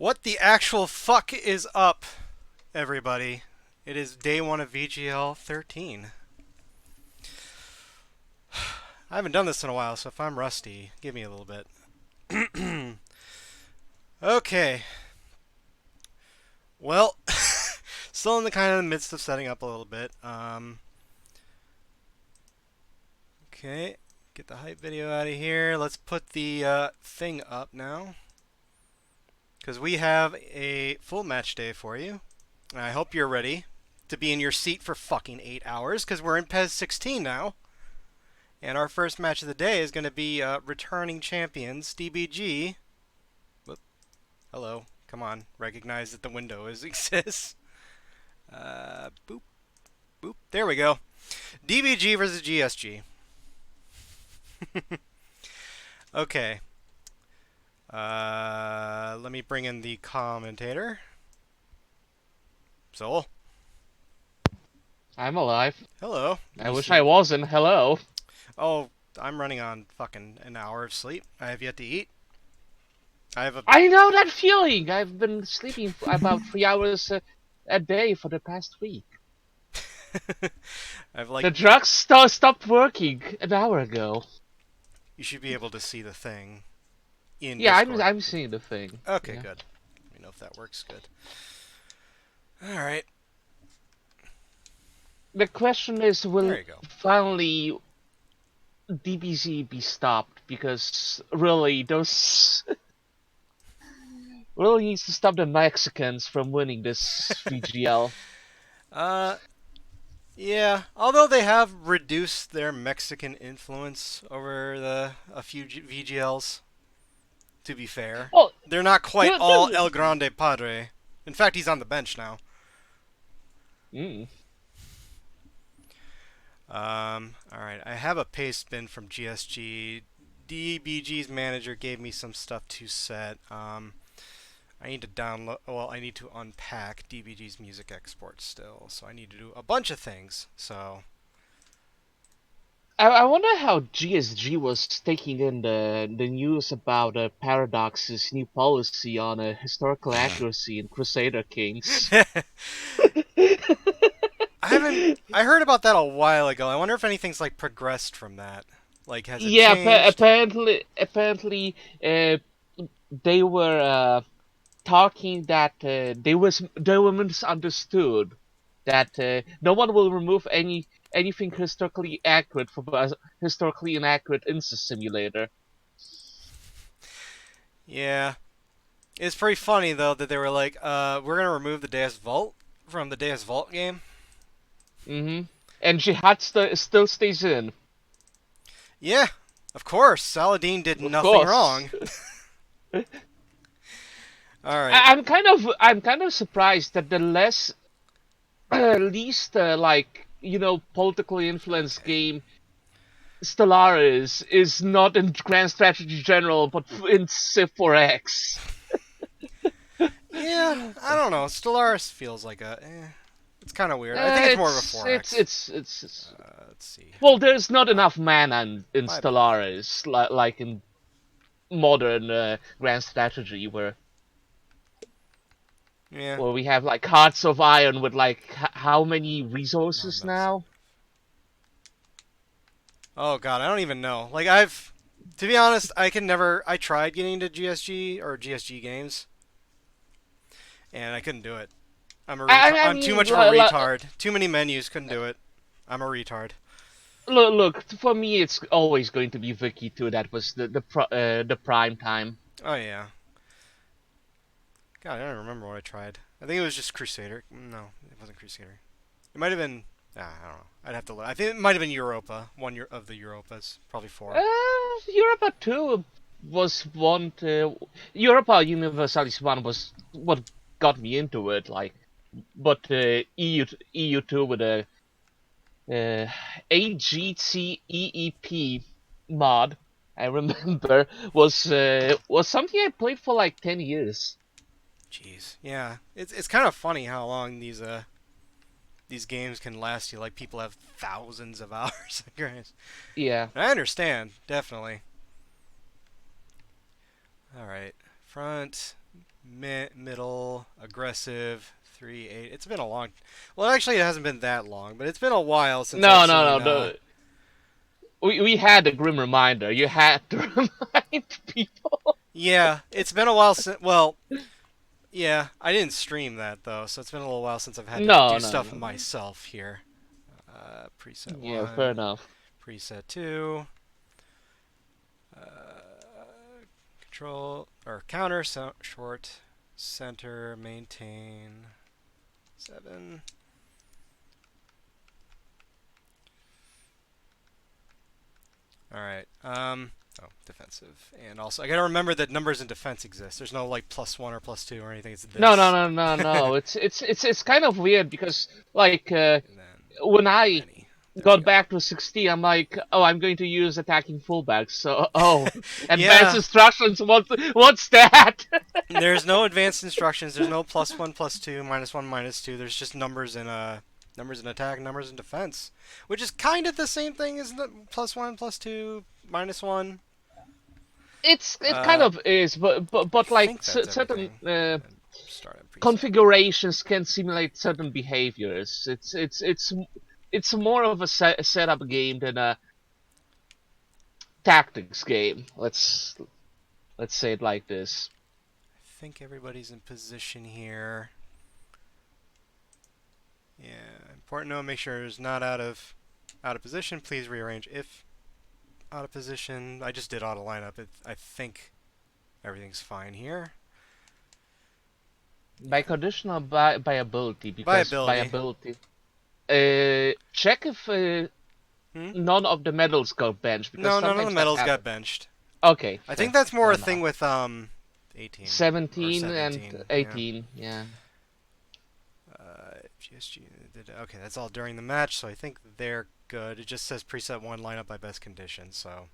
What the actual fuck is up, everybody? It is day one of VGL13. I haven't done this in a while, so if I'm rusty, give me a little bit. Okay. Well, still in the kind of the midst of setting up a little bit. Okay, get the hype video out of here. Let's put the thing up now. Because we have a full match day for you. I hope you're ready to be in your seat for fucking 8 hours, because we're in PES 16 now. And our first match of the day is going to be returning champions, DBG. Whoop. Hello. Come on. Recognize that the window exists. Boop. Boop. There we go. DBG versus GSG. Okay. Let me bring in the commentator. Soul. I'm alive. Hello. I wish I wasn't. Hello. Oh, I'm running on fucking an hour of sleep. I have yet to eat. I know that feeling. I've been sleeping for about 3 hours a day for the past week. The drugs stopped working an hour ago. You should be able to see the thing in Yeah, Discord. I'm seeing the thing. Okay, yeah. Good. Let me know if that works good. All right. The question is, will finally DBZ be stopped? Because really, those really needs to stop the Mexicans from winning this VGL. Yeah. Although they have reduced their Mexican influence over a few VGLs. To be fair, well, they're not quite all El Grande Padre. In fact, he's on the bench now. All right. I have a paste bin from GSG. DBG's manager gave me some stuff to set. I need to download. Well, I need to unpack DBG's music export still. So I need to do a bunch of things. So. I wonder how GSG was taking in the news about Paradox's new policy on historical accuracy in Crusader Kings. I heard about that a while ago. I wonder if anything's like progressed from that. Like, has it changed? Apparently, they were talking that they were misunderstood. That no one will remove anything historically accurate from a historically inaccurate Insta simulator. Yeah. It's pretty funny, though, that they were like, we're going to remove the Deus Vault from the Deus Vault game. And Jihad still stays in. Yeah, of course. Saladin did nothing wrong. All right. I'm kind of surprised that the least politically influenced game Stellaris is not in Grand Strategy General, but in Civ 4X. Yeah, I don't know. Stellaris feels like it's kind of weird. I think it's more of a 4X. Let's see. Well, there's not enough mana in Stellaris, like in modern Grand Strategy, where we have like Hearts of Iron with like how many resources now? Oh god, I don't even know. Like to be honest, I tried getting into GSG or GSG games, and I couldn't do it. I'm too much of a retard. Too many menus, couldn't do it. I'm a retard. Look, for me, it's always going to be Vicky 2. That was the prime time. Oh yeah. God, I don't remember what I tried. I think it was just Crusader. No, it wasn't Crusader. It might have been. I don't know. I'd have to look. I think it might have been Europa. One of the Europas, probably 4. Europa 2 was one. Europa Universalis 1 was what got me into it. Like, but EU 2 with a AGTEEP mod, I remember, was something I played for like 10 years. Jeez, yeah, it's kind of funny how long these games can last you. Like, people have thousands of hours. Yeah, I understand, definitely. All right, front, middle, aggressive. 3-8. It's been a long. Well, actually, it hasn't been that long, but it's been a while since. No. We had a grim reminder. You had to remind people. Yeah, it's been a while since. Well, Yeah, I didn't stream that though, so it's been a little while since I've had to No, do no, stuff no. myself here. Preset Yeah, fair 1, enough. preset 2, control or counter short, center, maintain 7. All right. Oh, defensive, and also I gotta remember that numbers in defense exist. There's no like +1 or +2 or anything. It's No, no, this. no, no, And no. It's kind of weird because like then when I many. There we got go. back to 16, I'm like, oh, I'm going to use attacking fullbacks. So, oh, advanced Yeah, instructions. What's that? there's no advanced instructions. There's no +1, +2, -1, -2. There's just numbers in attack, numbers in defense, which is kind of the same thing as the +1, +2, -1. It kind of is, I but like think that's certain everything. And start on preset. configurations can simulate certain behaviors. It's more of a setup game than a tactics game. Let's say it like this. I think everybody's in position here. Yeah, important to make sure it's not out of position. Please rearrange if out of position. I just did auto lineup. I think everything's fine here. By Yeah, condition or by ability? Because by viability. ability, check if Hmm? none of the medals got benched because No, none of the sometimes that medals got happens. benched. Okay, I think fair, that's more fair a thing enough. with 18 or 17 and 17. Yeah. 18, yeah. GSG. Okay, that's all during the match, so I think they're good. It just says preset 1 lineup by best condition, so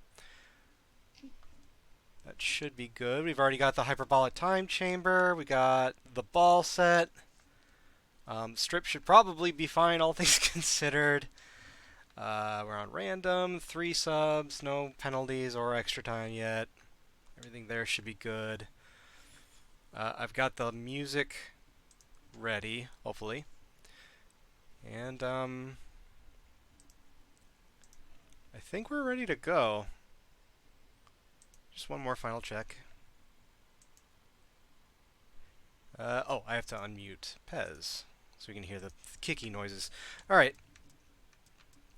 that should be good. We've already got the hyperbolic time chamber. We got the ball set. Strip should probably be fine, all things considered. We're on random, 3 subs, no penalties or extra time yet. Everything there should be good. I've got the music ready, hopefully. And I think we're ready to go. Just one more final check. Oh, I have to unmute Pez so we can hear the kicky noises. All right.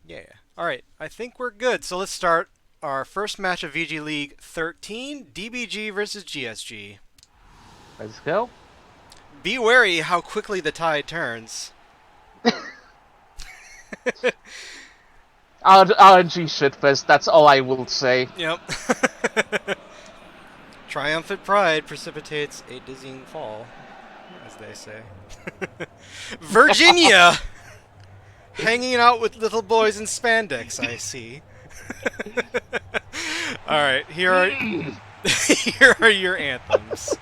Yeah. All right. I think we're good. So let's start our first match of VG League 13, DBG versus GSG. Let's go. Be wary how quickly the tide turns. RNG shitfest, that's all I will say. Yep. Triumphant pride precipitates a dizzying fall, as they say. Virginia! Hanging out with little boys in spandex, I see. Alright, here are your anthems.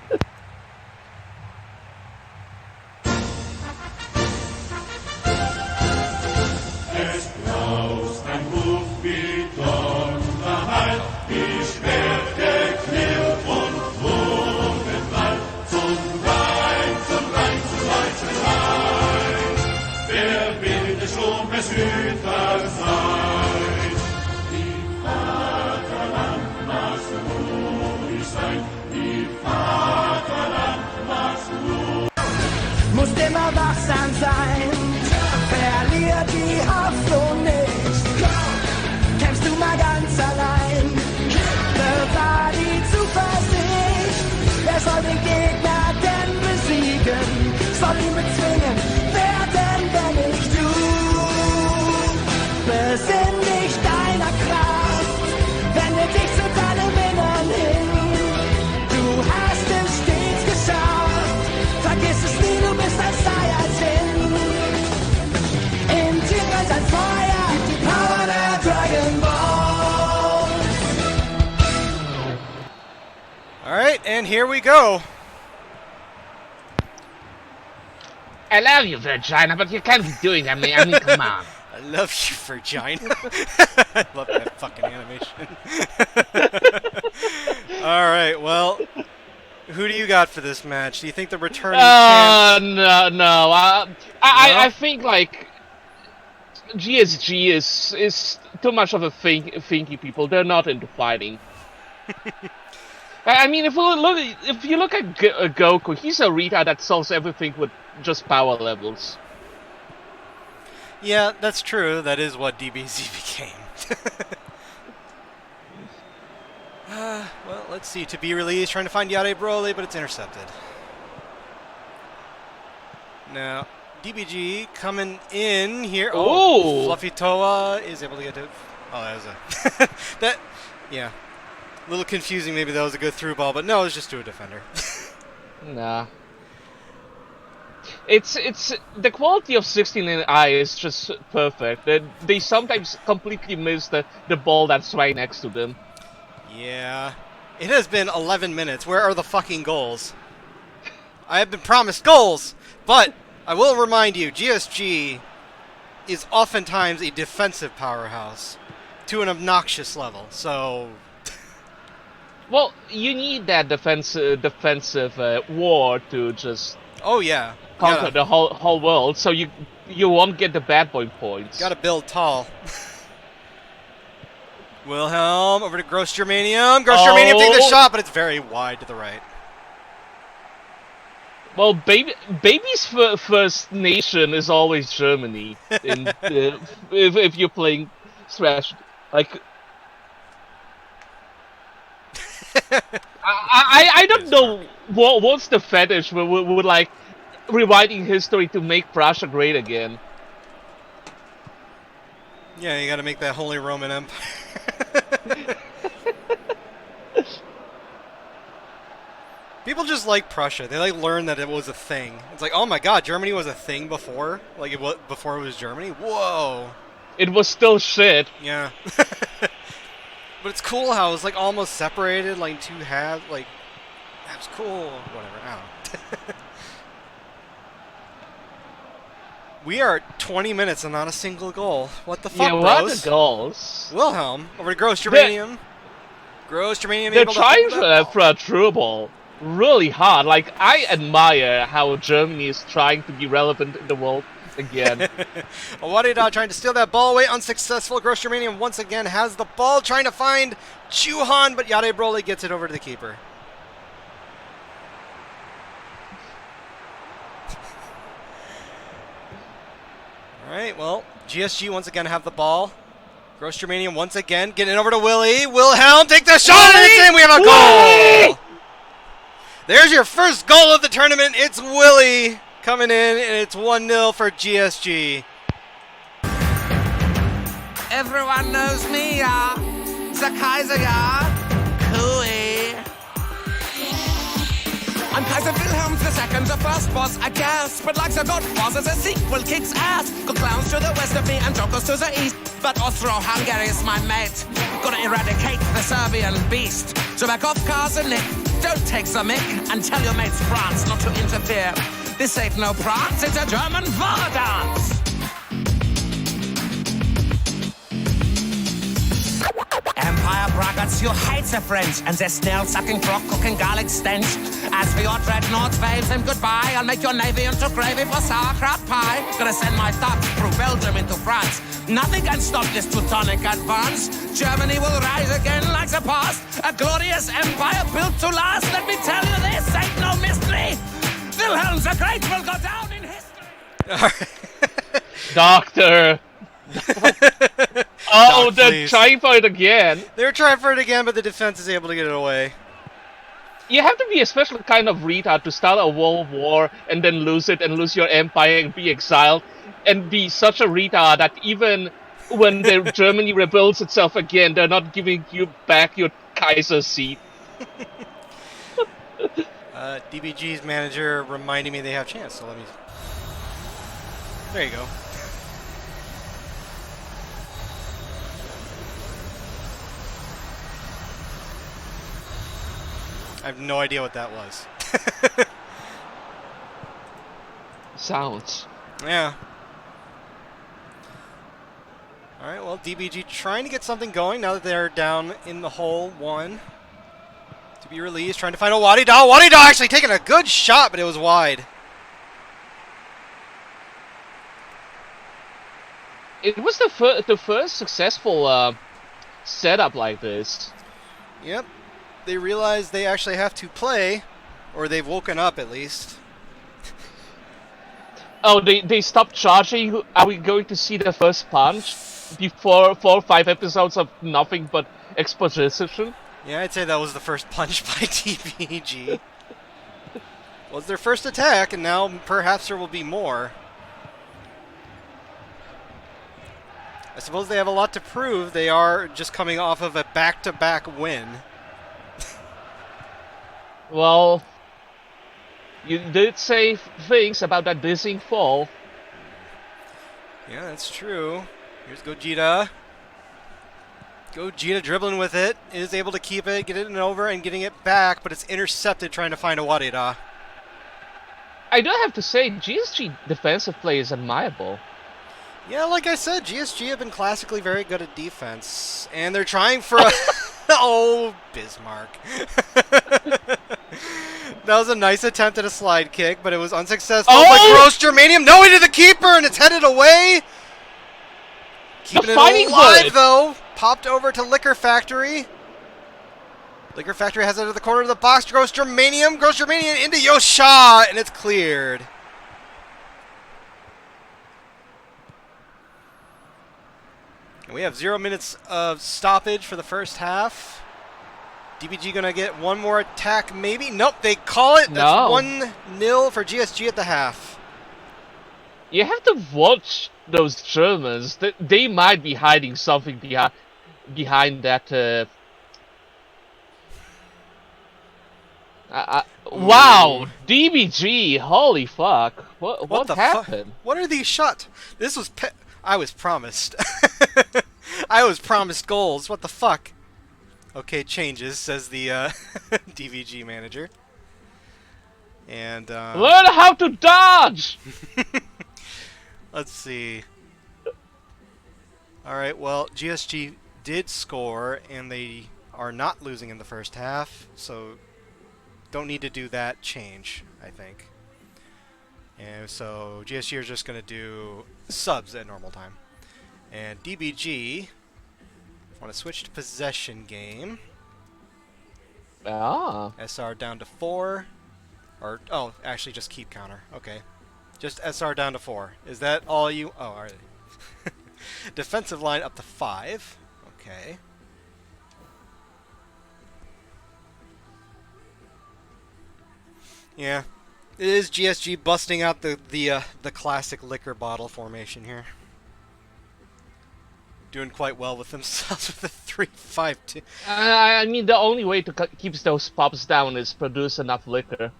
Es braust ein Ruf wie Donnerhall, die Schwerte klirrt und Wogen wallt. Zum Rhein, zum Rhein, zum deutschen Rhein. Wer will des Sturmes Hüter sein? Die Vaterland magst ruhig sein, die Vaterland magst ruhig. Musst immer wachsam sein, verlier die Hoffnung nicht. Kämpfst du mal ganz allein, bewahr die Zuversicht. Wer soll den Gegner denn besiegen? Soll ihn bezwingen, wer denn, wenn nicht du? Besinn dich deiner Kraft, wende dich zu deinen Männern hin. Du hast es stets geschafft, vergiss es nie, du bist ein Saiyajin. In dir brennt ein Feuer, die Power der Dragon Ball. Alright, and here we go. I love you, Virginia, but you can't be doing that, man. I mean, come on. I love you, Virginia. I love that fucking animation. Alright, well, who do you got for this match? Do you think the returning champs... No. No? I think like GSG is too much of a thinky people. They're not into fighting. I mean, if you look at Goku, he's a retard that solves everything with just power levels. Yeah, that's true. That is what DBZ became. Well, let's see. To be released, trying to find Yade Broly, but it's intercepted. Now, DBG coming in here. Oh, Ooh. Fluffy Toa is able to get to. Oh, that was a. that. Yeah. A little confusing. Maybe that was a good through ball, but no, it was just to a defender. Nah. It's the quality of 16i is just perfect. They sometimes completely miss the ball that's right next to them. Yeah. It has been 11 minutes. Where are the fucking goals? I have been promised goals, but I will remind you, GSG is oftentimes a defensive powerhouse to an obnoxious level. So, Well, you need that defensive war to just oh yeah, conquer the whole world, so you won't get the bad boy points. gotta build tall. Wilhelm over to Gross Germanium. Gross Germanium taking the shot, but it's very wide to the right. Well, baby's first nation is always Germany. If you're playing Smash, like I don't know what's the fetish with like rewriting history to make Prussia great again. Yeah, you gotta make that Holy Roman Empire. People just like Prussia. They like learn that it was a thing. It's like, oh my god, Germany was a thing before? Like it was before it was Germany? Whoa. It was still shit. Yeah. But it's cool how it's like almost separated, like two halves, like that was cool. Whatever, I don't know. We are 20 minutes and not a single goal. What the fuck, Yeah, bros? what are the goals? Wilhelm over to Gross Germanium. Gross Germanium They're able to trying hold that for a true ball really hard. Like, I admire how Germany is trying to be relevant in the world again. Awadida trying to steal that ball away, unsuccessful. Gross Germanium once again has the ball, trying to find Chuhan, but Yade Broly gets it over to the keeper. Alright, well, GSG once again have the ball. Gross Germanium once again getting it over to Willie. Wilhelm, take the shot, and it's in! We have a goal! There's your first goal of the tournament. It's Willie coming in, and it's 1-0 for GSG. Everyone knows me, ja. The Kaiser, ja. Cooey. I'm Kaiser Wilhelm II, the first boss, I guess. But like the Godfather, the sequel kicks ass. Got clowns to the west of me and jokers to the east. But Austro-Hungary is my mate. Gonna eradicate the Serbian beast. So back off, cars and Nick. Don't take the mick and tell your mates France not to interfere. This ain't no prance, it's a German war dance. Empire braggarts, you hate the French and their snail-sucking frog-cooking garlic stench. As for your dreadnoughts, wave them goodbye. I'll make your navy into gravy for sauerkraut pie. Gonna send my thoughts through Belgium into France. Nothing can stop this Teutonic advance. Germany will rise again like the past. A glorious empire built to last. Let me tell you this, ain't no mystery. Wilhelm the Great will go down in history. Doctor! Oh, Doc, they're please. trying for it again. They were trying for it again, but the defense is able to get it away. You have to be a special kind of retard to start a world war and then lose it and lose your empire and be exiled and be such a retard that even when Germany rebuilds itself again, they're not giving you back your Kaiser seat. DBG's manager reminding me they have a chance, so let me... There you go. I have no idea what that was. Sounds. Yeah. Alright, well, DBG trying to get something going now that they're down in the hole 1. To be released, trying to find a Wadida. Wadida actually taking a good shot, but it was wide. It was the first successful setup like this. Yep. they realize they actually have to play, or they've woken up at least. Oh, they stopped charging. Are we going to see the first punch before 4 or 5 episodes of nothing but exposition? Yeah, I'd say that was the first punch by DBG. Was their first attack, and now perhaps there will be more. I suppose they have a lot to prove. They are just coming off of a back-to-back win. Well, you did say things about that dizzying fall. Yeah, that's true. Here's Gogeta. Gogeta dribbling with it. Is able to keep it, get it over, and getting it back, but it's intercepted trying to find a Warida. I do have to say, GSG defensive play is admirable. Yeah, like I said, GSG have been classically very good at defense. And they're trying for a... Oh, Bismarck. That was a nice attempt at a slide kick, but it was unsuccessful. Oh! But Gross Germanium knowing to the keeper, and it's headed away. Keeping it alive, though. Popped over to Liquor Factory. Liquor Factory has it to the corner of the box. Gross Germanium into Yosha, and it's cleared. And we have 0 minutes of stoppage for the first half. DBG gonna get one more attack, maybe? Nope, they call it. That's 1-0 for GSG at the half. You have to watch those Germans. They might be hiding something behind that. Wow, DBG! Holy fuck! What happened? What are these shots? This was I was promised. I was promised goals. What the fuck? Okay, changes, says the DVG manager. And learn how to dodge. Let's see. All right. Well, GSG did score, and they are not losing in the first half, so don't need to do that change, I think. And so GSG are just going to do subs at normal time. And DBG want to switch to possession game. Ah. SR down to 4. Or, oh, actually just keep counter. Okay. Just SR down to 4. Is that all you... Oh, alright. Defensive line up to 5. Okay. Yeah. It is GSG busting out the classic liquor bottle formation here. Doing quite well with themselves with the 3-5-2. I mean, the only way to keep those pops down is produce enough liquor.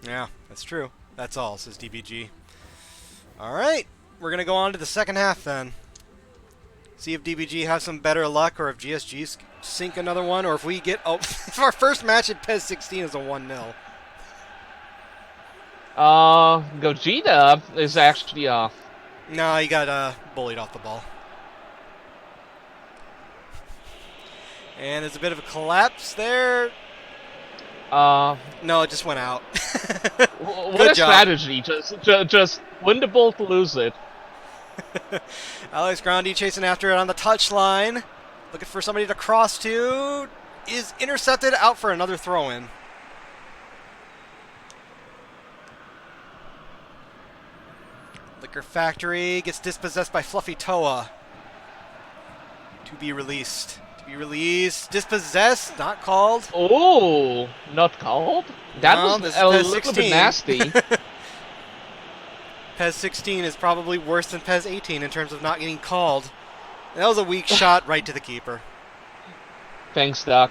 Yeah, that's true. That's all, says DBG. Alright, we're going to go on to the second half then. See if DBG has some better luck, or if GSG sink another one, or if we get... Oh, if our first match at PES 16 is a 1-0. Gogeta is actually, No, he got bullied off the ball. And there's a bit of a collapse there. No, it just went out. What a strategy. Just win the ball to lose it. Alex Grandi chasing after it on the touchline. Looking for somebody to cross to. Is intercepted, out for another throw-in. Liquor Factory gets dispossessed by Fluffy Toa. To be released. To be released. Dispossessed, not called. Oh, not called? That No, was this a is PES little 16. bit nasty. PES 16 is probably worse than PES 18 in terms of not getting called. That was a weak shot right to the keeper. Thanks, Doc.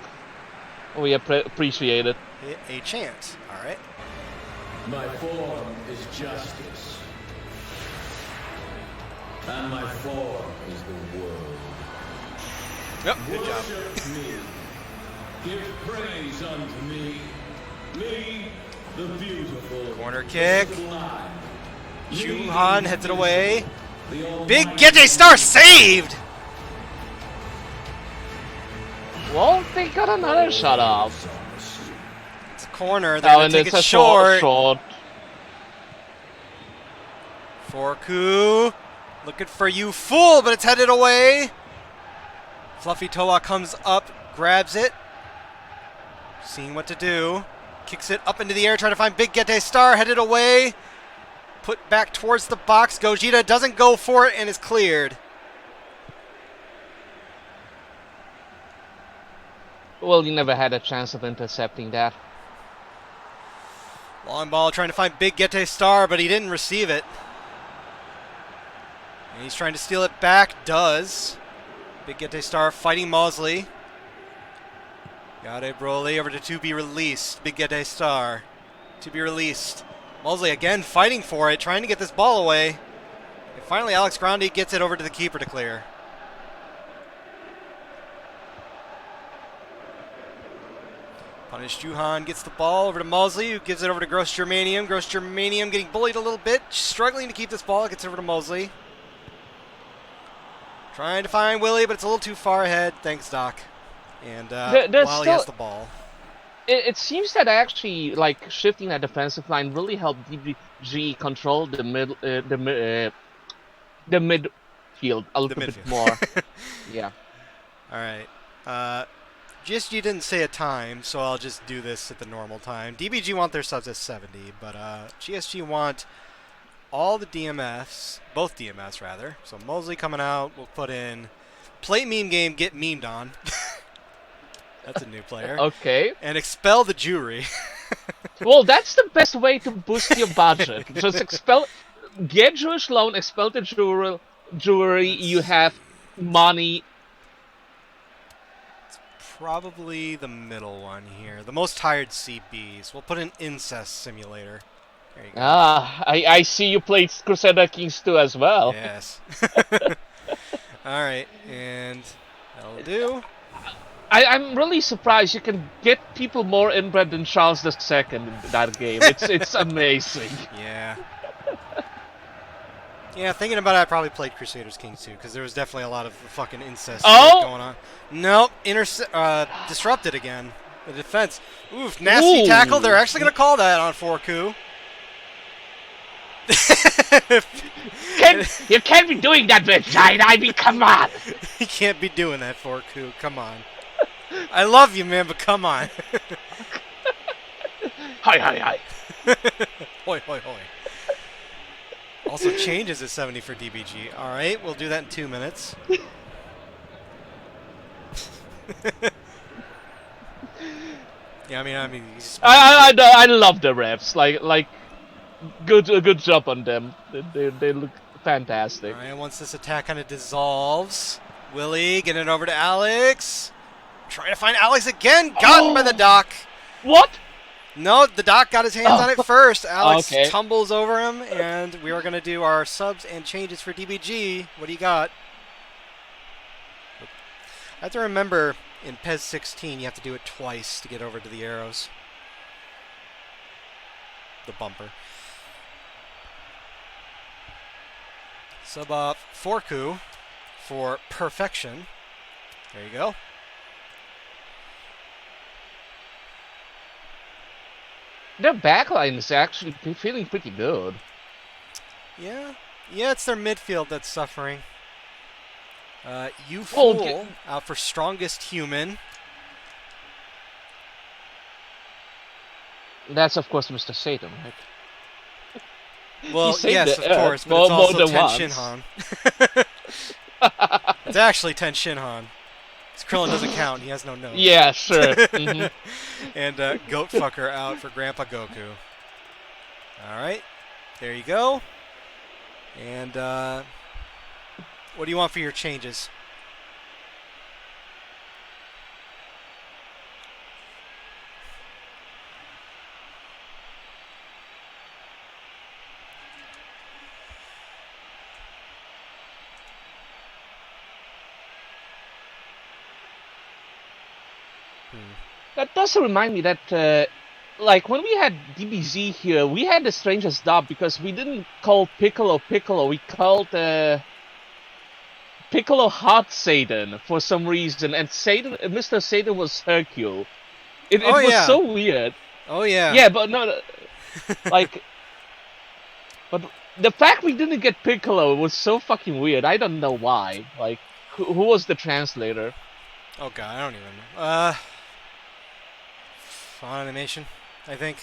We appreciate it. A chance. All right. My form is justice. And my form is the world. Yep, good job. Worship me. Give praise unto me. Me, the beautiful. Corner kick. Sublime. Shuhan heads it away. The Big almighty Gete Star saved! Well, they got another shot off. It's a corner. They're going And to take it's it a short. short. Forku. Looking for you, fool, but it's headed away. Fluffy Toa comes up, grabs it. seeing what to do. Kicks it up into the air, trying to find Big Gete Star, headed away. Put back towards the box. Gogeta doesn't go for it and is cleared. Well, you never had a chance of intercepting that. Long ball trying to find Big Gete Star, but he didn't receive it. And he's trying to steal it back. Does. Big Gete Star fighting Mosley. Got it, Broly over to be released. Big Gete Star to be released. Mosley again fighting for it, trying to get this ball away. And finally, Alex Grande gets it over to the keeper to clear. Punish Juhan gets the ball over to Mosley, who gives it over to Gross Germanium. Gross Germanium getting bullied a little bit, struggling to keep this ball. Gets over to Mosley. Trying to find Willie, but it's a little too far ahead. Thanks, Doc. And while he has the ball. It seems that actually, like, shifting that defensive line really helped DBG control the midfield a little bit more. Yeah. All right. GSG didn't say a time, so I'll just do this at the normal time. DBG want their subs at 70, but GSG want all the DMFs, both DMFs rather. So Mosley coming out, we'll put in play meme game, get memed on. That's a new player. Okay. And expel the jury. Well, that's the best way to boost your budget. Just get Jewish loan, expel the jury, you have money. Probably the middle one here. The most tired CBs. We'll put an incest simulator. There you go. Ah, I see you played Crusader Kings 2 as well. Yes. Alright, and that'll do. I'm really surprised you can get people more inbred than Charles II in that game. It's amazing. Yeah. Yeah, thinking about it, I probably played Crusaders Kings 2, because there was definitely a lot of fucking incest going on. Nope, disrupted again. The defense. Oof, nasty tackle. They're actually going to call that on 4Ku. You can't be doing that, Vegeta. I mean, come on. You can't be doing that, 4Ku. Come on. I love you, man, but come on. Hi. Hoi, hoi, hoi. Also changes at 70 for DBG. All right, we'll do that in 2 minutes. Yeah, I mean, I love the reps. Like, good job on them. They look fantastic. All right, once this attack kind of dissolves, Willie getting it over to Alex. Trying to find Alex again. Gotten by the Doc. What? No, the Doc got his hands on it first. Alex Okay. tumbles over him, and we are going to do our subs and changes for DBG. What do you got? I have to remember, in PES 16, you have to do it twice to get over to the arrows. The bumper. Sub off 4Ku for perfection. There you go. Their backline is actually feeling pretty good. Yeah, it's their midfield that's suffering. You Fool out for strongest human. That's of course Mr. Satan, right? Well, yes, of course, but it's also Ten Shinhan. It's actually Ten Shinhan. Krillin doesn't count. He has no nose. Yeah, sure. Mm-hmm. And Goat Fucker out for Grandpa Goku. All right. There you go. And what do you want for your changes? That does remind me that, like, when we had DBZ here, we had the strangest dub because we didn't call Piccolo Piccolo. We called Piccolo Hot Satan for some reason, and Mr. Satan was Hercule. It was so weird. Oh yeah. Yeah, but no, like, but the fact we didn't get Piccolo was so fucking weird. I don't know why. Like, who was the translator? Oh god, I don't even know. on animation, I think.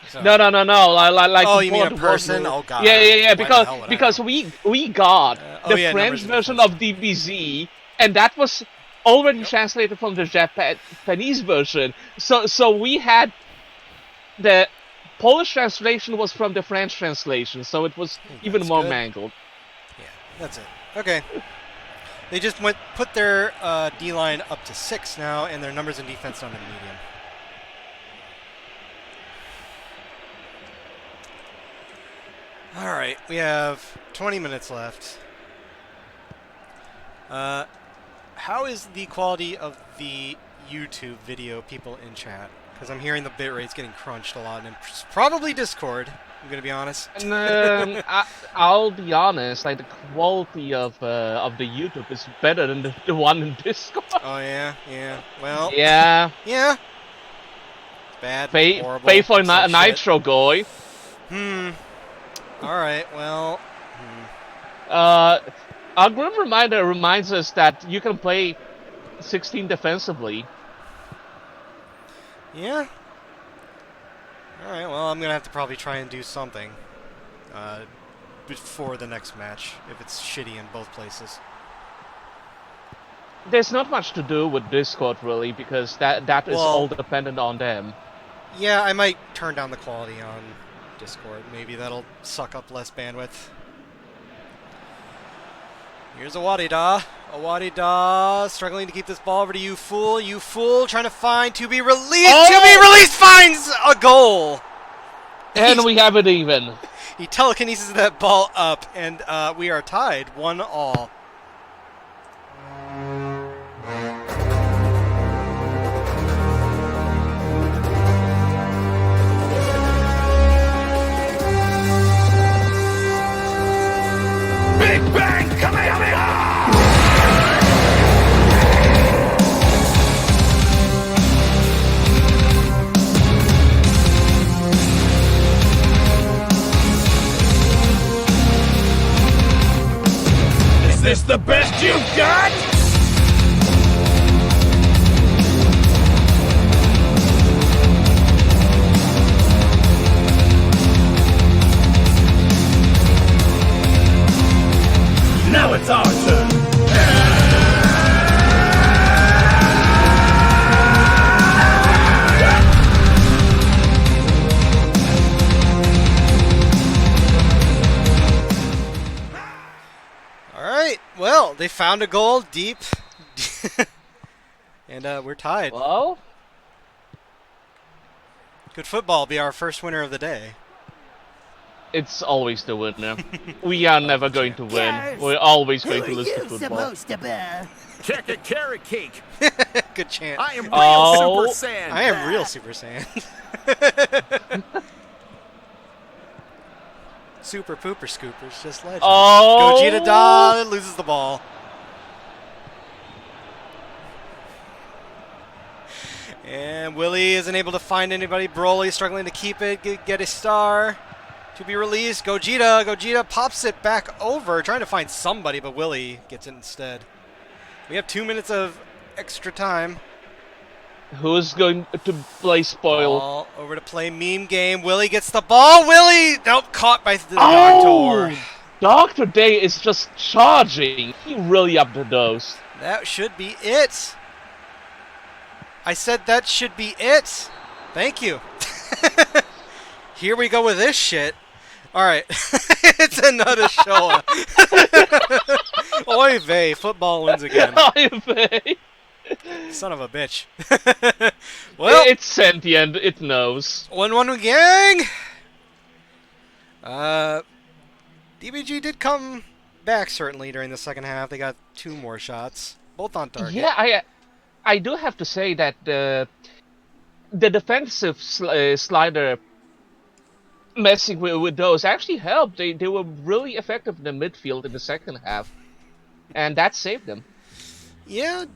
So. No. Like Oh, the you mean a port person? was- Oh god. Yeah. Why the hell would I Because know? we got Oh the yeah, French numbers and version defense. of DBZ, and that was already Yep. translated from the Japanese version. So we had the Polish translation was from the French translation, so it was even That's more good. mangled. Yeah, that's it. Okay. They just put their D line up to 6 now, and their numbers and defense down to medium. All right, we have 20 minutes left. How is the quality of the YouTube video, people in chat? Because I'm hearing the bitrate's getting crunched a lot, and it's probably Discord. I'm gonna be honest. And I'll be honest, like the quality of the YouTube is better than the one in Discord. Oh yeah. Well. Yeah, Yeah. Bad. Horrible. pay for some shit. Nitro Goy. All right. Well. Our grim reminder reminds us that you can play 16 defensively. Yeah. All right. Well, I'm gonna have to probably try and do something before the next match if it's shitty in both places. There's not much to do with Discord really because that is Well- all dependent on them. Yeah, I might turn down the quality on Discord. Maybe that'll suck up less bandwidth. Here's Awadida. Awadida struggling to keep this ball over to you fool, trying to find to be released. Oh! To be released finds a goal. And we have it even. He telekinesis that ball up, and we are tied 1-1. Big Bang Kamehameha! Is this the best you've got? Now it's our turn. All right. Well, they found a goal deep, and we're tied. Well, Good football will be our first winner of the day. it's always the winner. We are never going to win. We're always going to lose to football. to be? Check a carrot cake. Good chant. I am real Oh. Super Saiyan. I am real Super Saiyan. Super pooper scoopers, just legend. Oh. Gogeta Da loses the ball. And Willie isn't able to find anybody. Broly struggling to keep it, get a star. To be released. Gogeta pops it back over, trying to find somebody, but Willie gets it instead. We have 2 minutes of extra time. Who's going to play spoil? Ball over to play meme game. Willie gets the ball. Willie! Nope, caught by the Oh! Doctor. Dr. Day is just charging. He really upped the dose. That should be it. I said that should be it. Thank you. Here we go with this shit. All right. It's another show. Oy vey. Football wins again. Son of a bitch. Well, It's sentient. It knows. 1-1 gang. DBG did come back certainly during the second half. They got 2 more shots, both on target. Yeah, I do have to say that the defensive slider messing with those actually helped. They were really effective in the midfield in the second half, and that saved them. Yeah,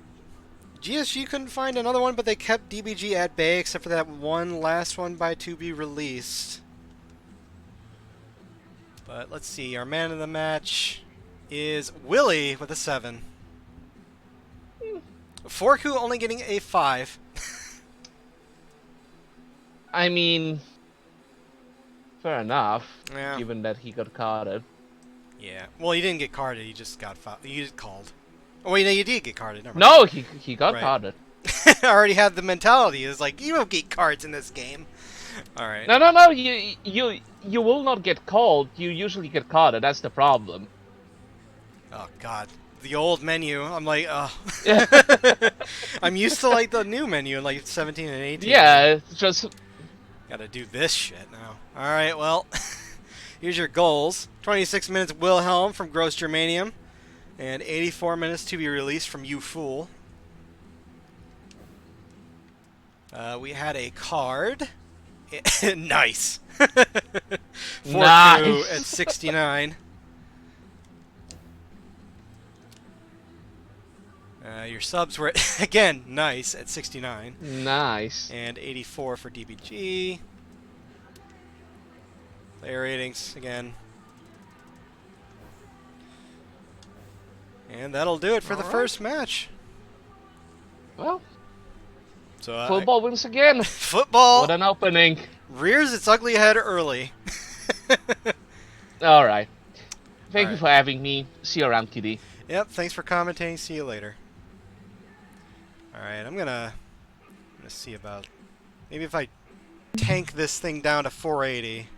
GSG couldn't find another one, but they kept DBG at bay except for that one last one by to be released. But let's see, our man of the match is Willie with a 7. Forku only getting a 5. I mean, fair enough, Yeah. given that he got carded. Yeah. Well, he didn't get carded. He just got he just called. Oh wait, no, you did get carded. Never mind. No, he got Right. carded. I already had the mentality. It's like you don't get cards in this game. All right. No. You will not get called. You usually get carded. That's the problem. Oh God, the old menu. I'm like, oh. Yeah. I'm used to like the new menu in like 17 and 18. Yeah, it's just Gotta do this shit now. All right. Well, here's your goals. 26 minutes Wilhelm from Gross Germanium, and 84 minutes to be released from You Fool. We had a card. Nice. 4-2 Nice. at 69. Your subs were, again, nice at 69. nice. And 84 for DBG. Player ratings, again. And that'll do it for the Alright. first match. Well, So football wins again. football What an opening. rears its ugly head early. All right. Thank you Alright. for having me. See you around, TD. Yep, thanks for commenting. See you later. Alright, I'm gonna see about maybe if I tank this thing down to 480.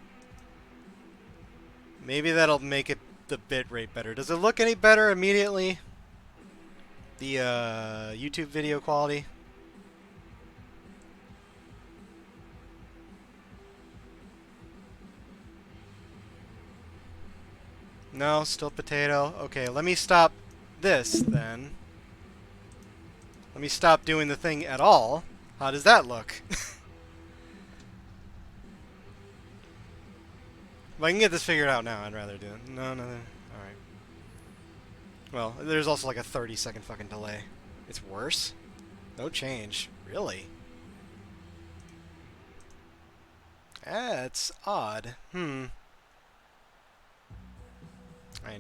Maybe that'll make it the bitrate better. Does it look any better immediately? The YouTube video quality? No, still potato. Okay, let me stop this then. Let me stop doing the thing at all. How does that look? If I can get this figured out now, I'd rather do it. No. Alright. Well, there's also like a 30-second fucking delay. It's worse? No change. Really? That's odd. I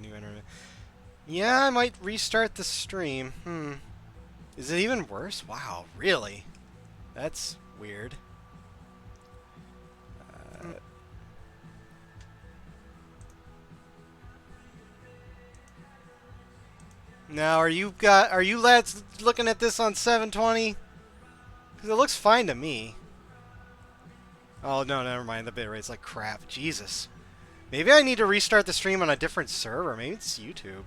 knew internet. Yeah, I might restart the stream. Is it even worse? Wow, really? That's weird. Now, are you lads looking at this on 720? Because it looks fine to me. Oh no, never mind. The bitrate's like crap. Jesus. Maybe I need to restart the stream on a different server. Maybe it's YouTube.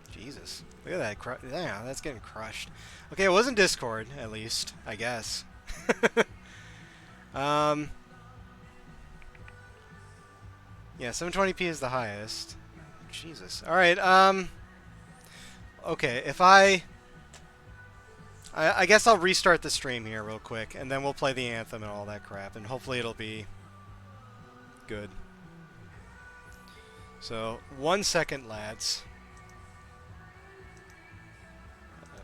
Jesus. Look at that. Yeah, that's getting crushed. Okay, it wasn't Discord, at least, I guess. Yeah, 720p is the highest. Jesus. Alright, okay, if I guess I'll restart the stream here real quick, and then we'll play the anthem and all that crap, and hopefully it'll be good. So, 1 second, lads.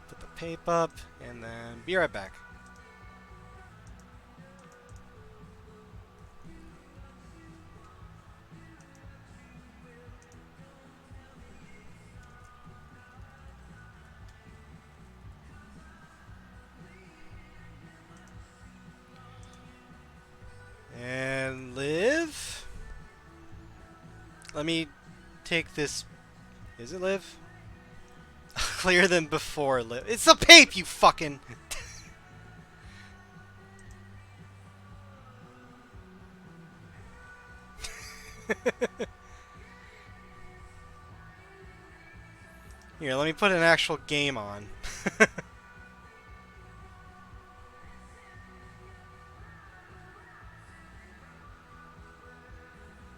Put the pape up, and then be right back. And live. Let me take this. Is it live? Clearer than before live. It's the pape, you fucking. Here, let me put an actual game on.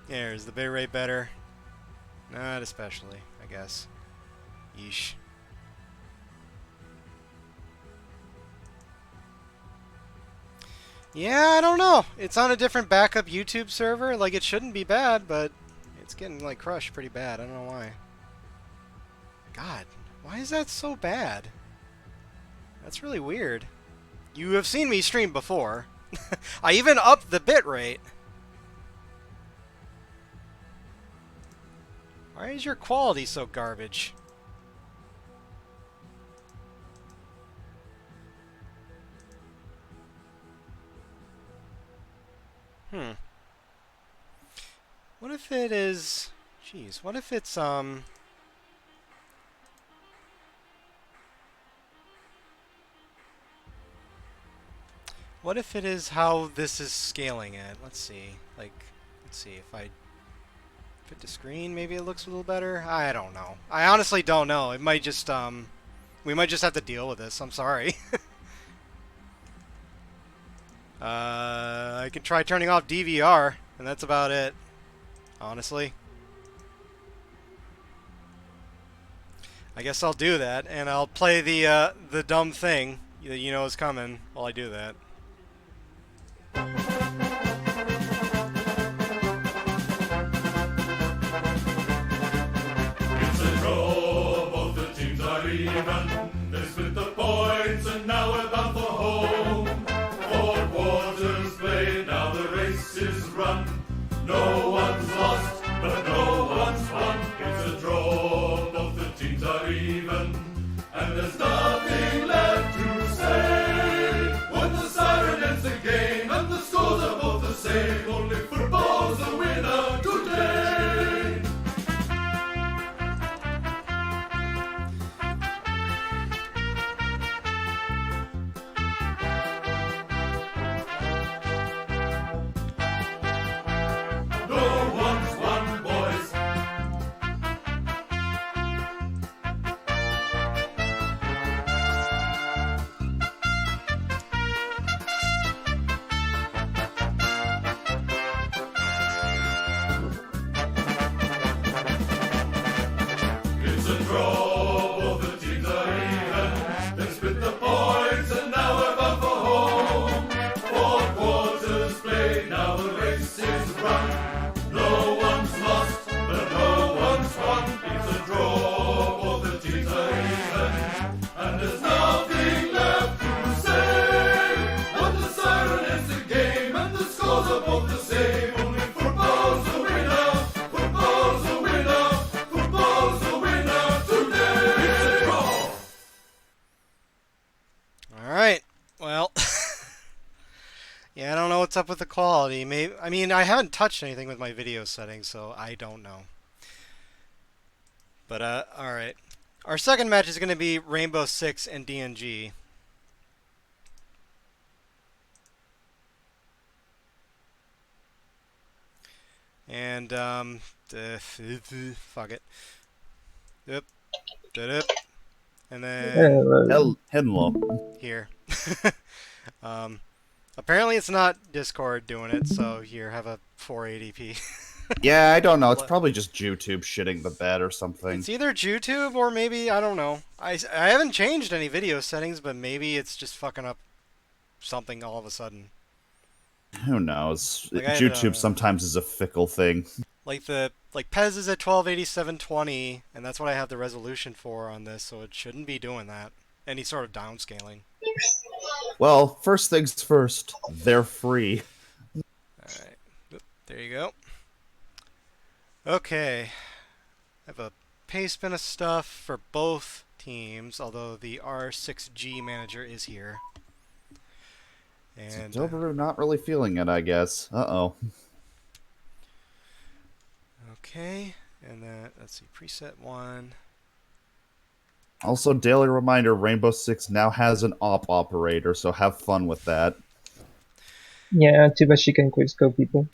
There, is the bitrate better? Not especially, I guess. Yeesh. Yeah, I don't know. It's on a different backup YouTube server. Like, it shouldn't be bad, but it's getting, like, crushed pretty bad. I don't know why. God, why is that so bad? That's really weird. You have seen me stream before. I even upped the bitrate. Why is your quality so garbage? Hmm. What if it is... Jeez, what if it's, What if it is how this is scaling it? Let's see. Like, let's see if I fit to screen, maybe it looks a little better. I don't know. I honestly don't know. It might just, we might just have to deal with this. I'm sorry. I can try turning off DVR, and that's about it. Honestly. I guess I'll do that, and I'll play the dumb thing that you know is coming while I do that. It's a draw, both the teams are even. They split the points and now we're bound for home. 4 quarters played, now the race is run. No one's lost, but no one's won. It's a draw, both the teams are even. And there's nothing left to say. When the siren ends the game and the scores are both the same, only football's the winner today. No one's won, boys. It's a draw, both the teams are even. They split the points and now we're bound for home. 4 quarters played, now the race is run. No one's lost, but no one's won. It's a draw, both the teams are even. And there's nothing left to say. When the siren ends the game and the scores are both the same, only football's the winner. Football's the winner. Football's the winner today. It's a draw. Alright, well... yeah, I don't know what's up with the quality. Maybe, I mean, I haven't touched anything with my video settings, so I don't know. But, alright. Our second match is going to be Rainbow Six and DNG. And, fuck it. Yep. Yep. And then Hello. here. Apparently it's not Discord doing it, so here, have a 480p. Yeah, I don't know. It's probably just YouTube shitting the bed or something. It's either YouTube or maybe, I don't know. I haven't changed any video settings, but maybe it's just fucking up something all of a sudden. Who knows? Like, I had, YouTube sometimes is a fickle thing. Like PES is at 1280-720, and that's what I have the resolution for on this, so it shouldn't be doing that. Any sort of downscaling. Well, first things first, they're free. Alright. There you go. Okay. I have a paste bin of stuff for both teams, although the R6G manager is here. And Doberu not really feeling it, I guess. Uh-oh. okay, and then let's see, preset 1. Also, daily reminder, Rainbow Six now has an op operator, so have fun with that. Yeah, too bad she can quick scope people.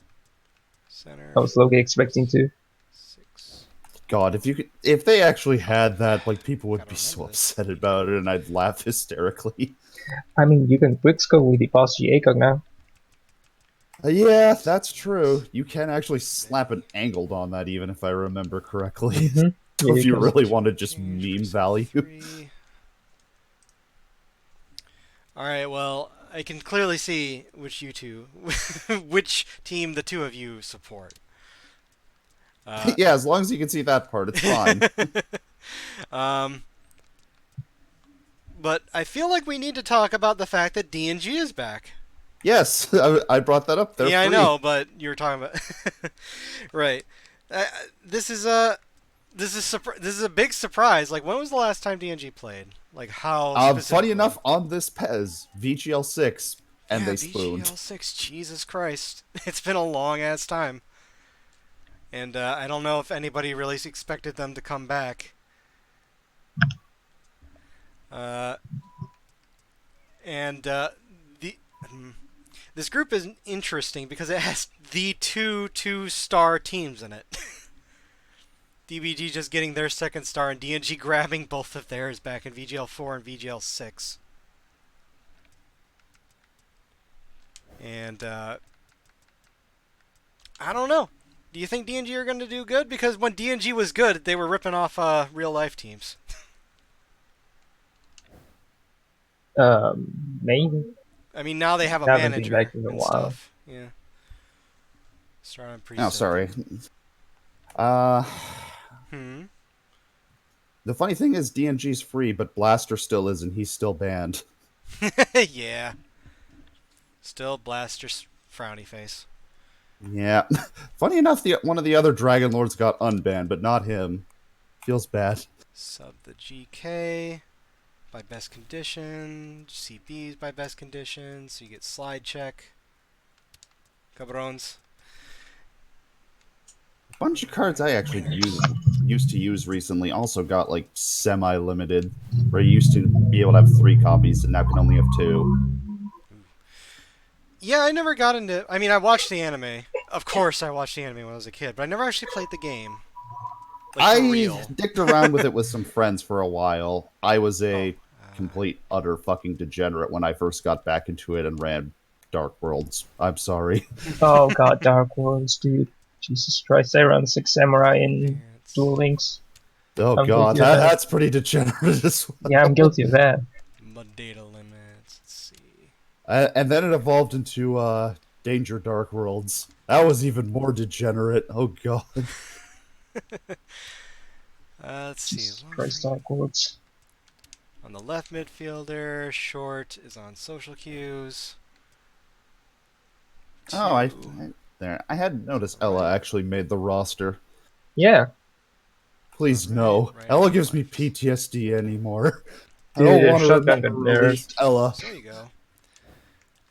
Center I was low-key expecting to. 6. God, if they actually had that, like, people would Gotta be so remember this. upset about it, and I'd laugh hysterically. I mean, you can quick scope with the boss ACOG now. Yeah, that's true. You can actually slap an angled on that, even if I remember correctly. Mm-hmm. So Yeah, if you can. really want to just Change meme preset value. 3. Alright, well, I can clearly see which you two, which team the two of you support. Yeah, as long as you can see that part, it's fine. But I feel like we need to talk about the fact that D&G is back. Yes, I brought that up. They're Yeah, I free. know, but you were talking about right. This is a big surprise. Like, when was the last time D&G played? Like, how? Funny specifically? enough, on this PES, VGL6, and Yeah, they spooned. VGL6, Jesus Christ. It's been a long ass time. And I don't know if anybody really expected them to come back. Uh, and the this group is interesting because it has the two-star teams in it. DBG just getting their second star and DNG grabbing both of theirs back in VGL4 and VGL6. And I don't know. Do you think DNG are going to do good? Because when DNG was good, they were ripping off real-life teams. Maybe. I mean, now they have a Haven't been manager back in a and while. stuff. Yeah. Start on preset. Oh, sorry. Hmm. The funny thing is DNG's free, but Blaster still isn't. He's still banned. Yeah. Still Blaster's frowny face. Yeah. Funny enough, one of the other Dragon Lords got unbanned, but not him. Feels bad. Sub the GK by best condition. CBs by best condition. So you get slide check. Cabrons. A bunch of cards I actually used to use recently also got like semi-limited, where you used to be able to have 3 copies and now can only have 2. Yeah, I never got into... I mean, I watched the anime. Of course I watched the anime when I was a kid, but I never actually played the game. Like, for real. Dicked around with it with some friends for a while. I was a complete, utter fucking degenerate when I first got back into it and ran Dark Worlds. I'm sorry. Oh god, Dark Worlds, dude. Jesus Christ, I ran 6 Samurai in Duel Links. Oh I'm god, guilty of that. that's pretty degenerate as well. Yeah, I'm guilty of that. Mud data limits. Let's see. And then it evolved into Danger Dark Worlds. That was even more degenerate. Oh god. Let's see. Jesus Christ, Dark Worlds. On the left midfielder, Short is on social cues. Oh, I hadn't noticed Ella actually made the roster. Yeah. Please no. right, Ella right, gives me right. PTSD anymore. Dude, I don't want to shotgun remember gun there. release Ella. So there you go.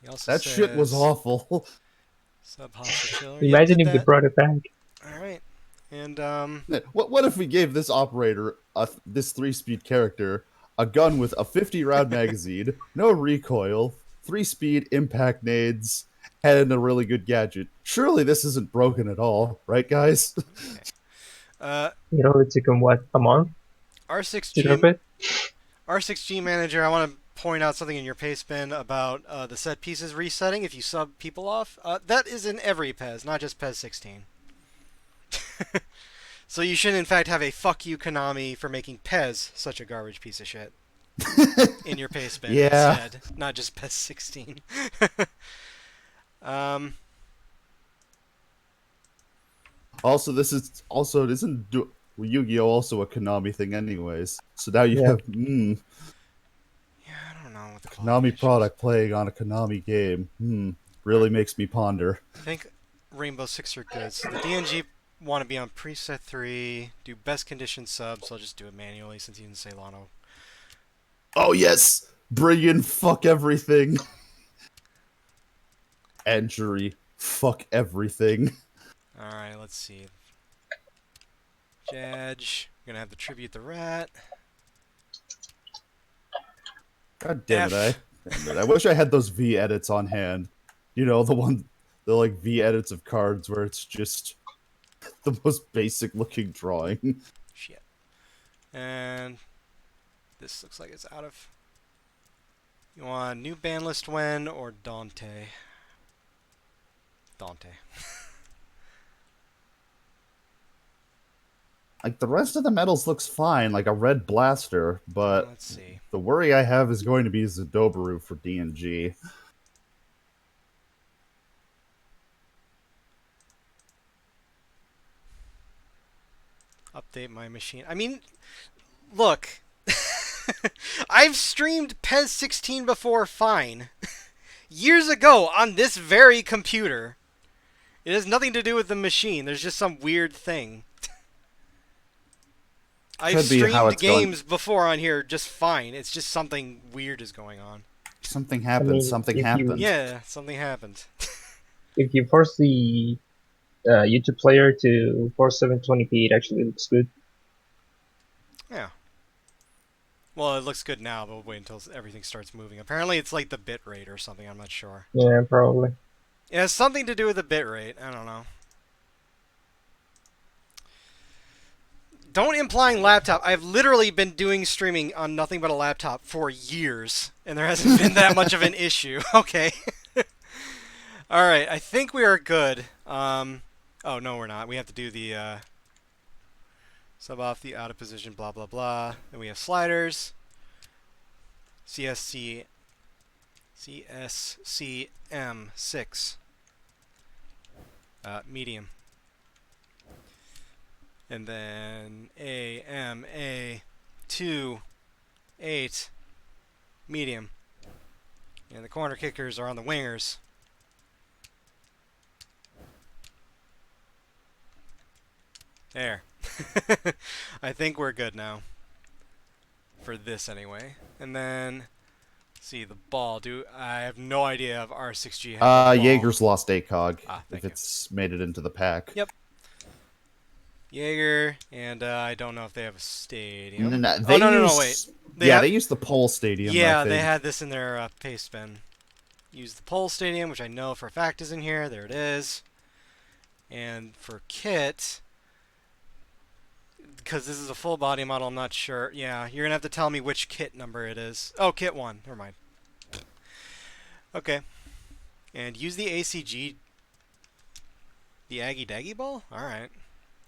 He also That shit was says awful. Sub hostile. Imagine if they brought it back. Alright. And, What if we gave this operator, this 3-speed character, a gun with a 50-round magazine, no recoil, 3-speed impact nades, and a really good gadget? Surely this isn't broken at all, right, guys? You know, it took him, what, a month to drop R6G, it? R6G manager, I want to point out something in your paste bin about the set pieces resetting if you sub people off. That is in every PES, not just PES 16. So you should in fact have a fuck you Konami for making PES such a garbage piece of shit in your paste bin instead, not just PES 16. Also, isn't Yu-Gi-Oh also a Konami thing anyways? So now you Yeah. have Yeah, I don't know what the Konami qualifications- product playing on a Konami game. Really makes me ponder. I think Rainbow Six are good. So the DNG want to be on preset 3, do best condition subs, so I'll just do it manually since you didn't say Lano. Oh yes! Bring in fuck everything! Injury. Fuck everything. Alright, let's see. Jadge. We're gonna have the tribute the rat. God damn F. it, I wish I had those V edits on hand. You know, the like V edits of cards where it's just the most basic looking drawing. Shit. And this looks like it's out of... You want new ban list when or Dante? Dante. Like the rest of the medals looks fine, like a red blaster, but Let's see. the worry I have is going to be Zadobaru for DNG. Update my machine. I mean, look. I've streamed PES 16 before, fine. Years ago on this very computer. It has nothing to do with the machine. There's just some weird thing. I've Could be how streamed it's going. games before on here just fine. It's just something weird is going on. Something happened. mean, Something if you- happened. Yeah, something happened. If you force the YouTube player to 4720p, it actually looks good. Yeah. Well, it looks good now, but we'll wait until everything starts moving. Apparently, it's like the bit rate or something. I'm not sure. Yeah, probably. It has something to do with the bit rate. I don't know. Don't implying laptop. I've literally been doing streaming on nothing but a laptop for years, and there hasn't been that much of an issue. Okay. All right, I think we are good. Oh no, we're not. We have to do the sub off the out of position, blah blah blah. Then we have sliders. CSCM6. Medium. And then AMA2 8 medium. And the corner kickers are on the wingers. There. I think we're good now. For this anyway. And then see the ball. I have no idea if R6G has a ball. Jaeger's lost ACOG thank if you. it's made it into the pack. Yep. Jaeger, and I don't know if they have a stadium. No, wait. They used the Pole Stadium. Yeah, I think. they had this in their paste bin. Use the Pole Stadium, which I know for a fact is in here. There it is. And for kit, because this is a full body model, I'm not sure. Yeah, you're going to have to tell me which kit number it is. Oh, kit 1. Never mind. Okay. And use the ACG. The Aggie Daggy ball? Alright.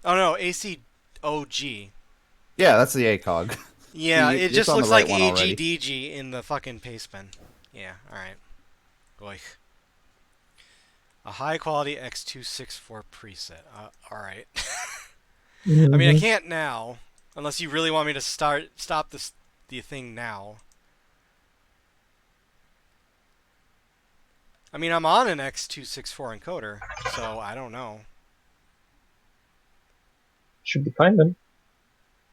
Oh no, ACOG. Yeah, that's the ACOG. Yeah, it just looks right like one already. AGDG in the fucking paste bin. Yeah, alright. Goich. A high quality X264 preset. Alright. I mean, I can't now, unless you really want me to stop the thing now. I mean, I'm on an X264 encoder, so I don't know. Should be fine then.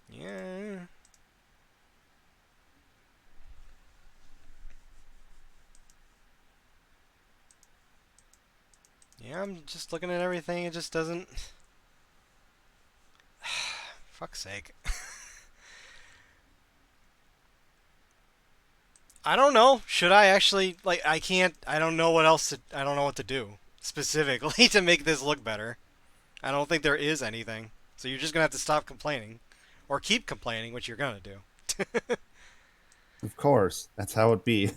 Yeah. Yeah, I'm just looking at everything. It just doesn't... Fuck's sake. I don't know. Should I actually... Like, I don't know what else to... I don't know what to do specifically to make this look better. I don't think there is anything. So you're just going to have to stop complaining. Or keep complaining, which you're going to do. Of course. That's how it be.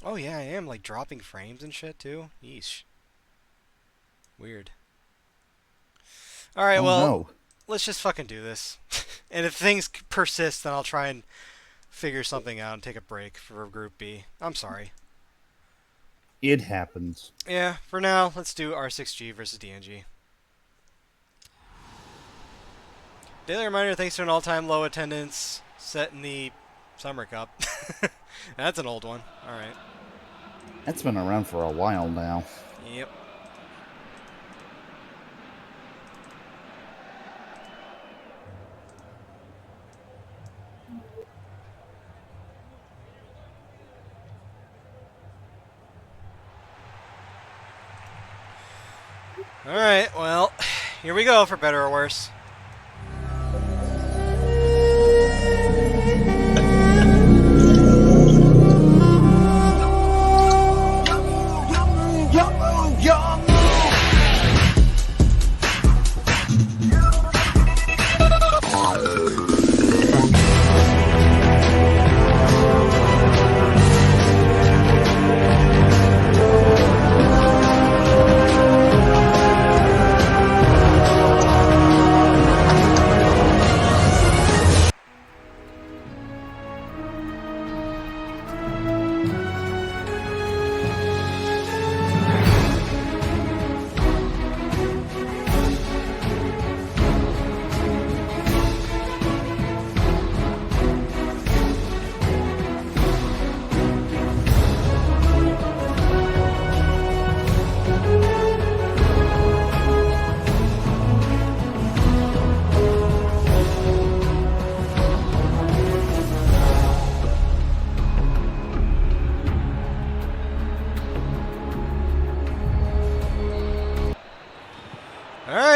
Oh yeah, I am like dropping frames and shit too. Yeesh. Weird. Alright, well, no. let's just fucking do this. And if things persist, then I'll try and figure something out and take a break for Group B. I'm sorry. It happens. Yeah, for now, let's do R6G versus DNG. Daily reminder, thanks to an all-time low attendance set in the Summer Cup. That's an old one. Alright. That's been around for a while now. Yep. Alright, well, here we go, for better or worse.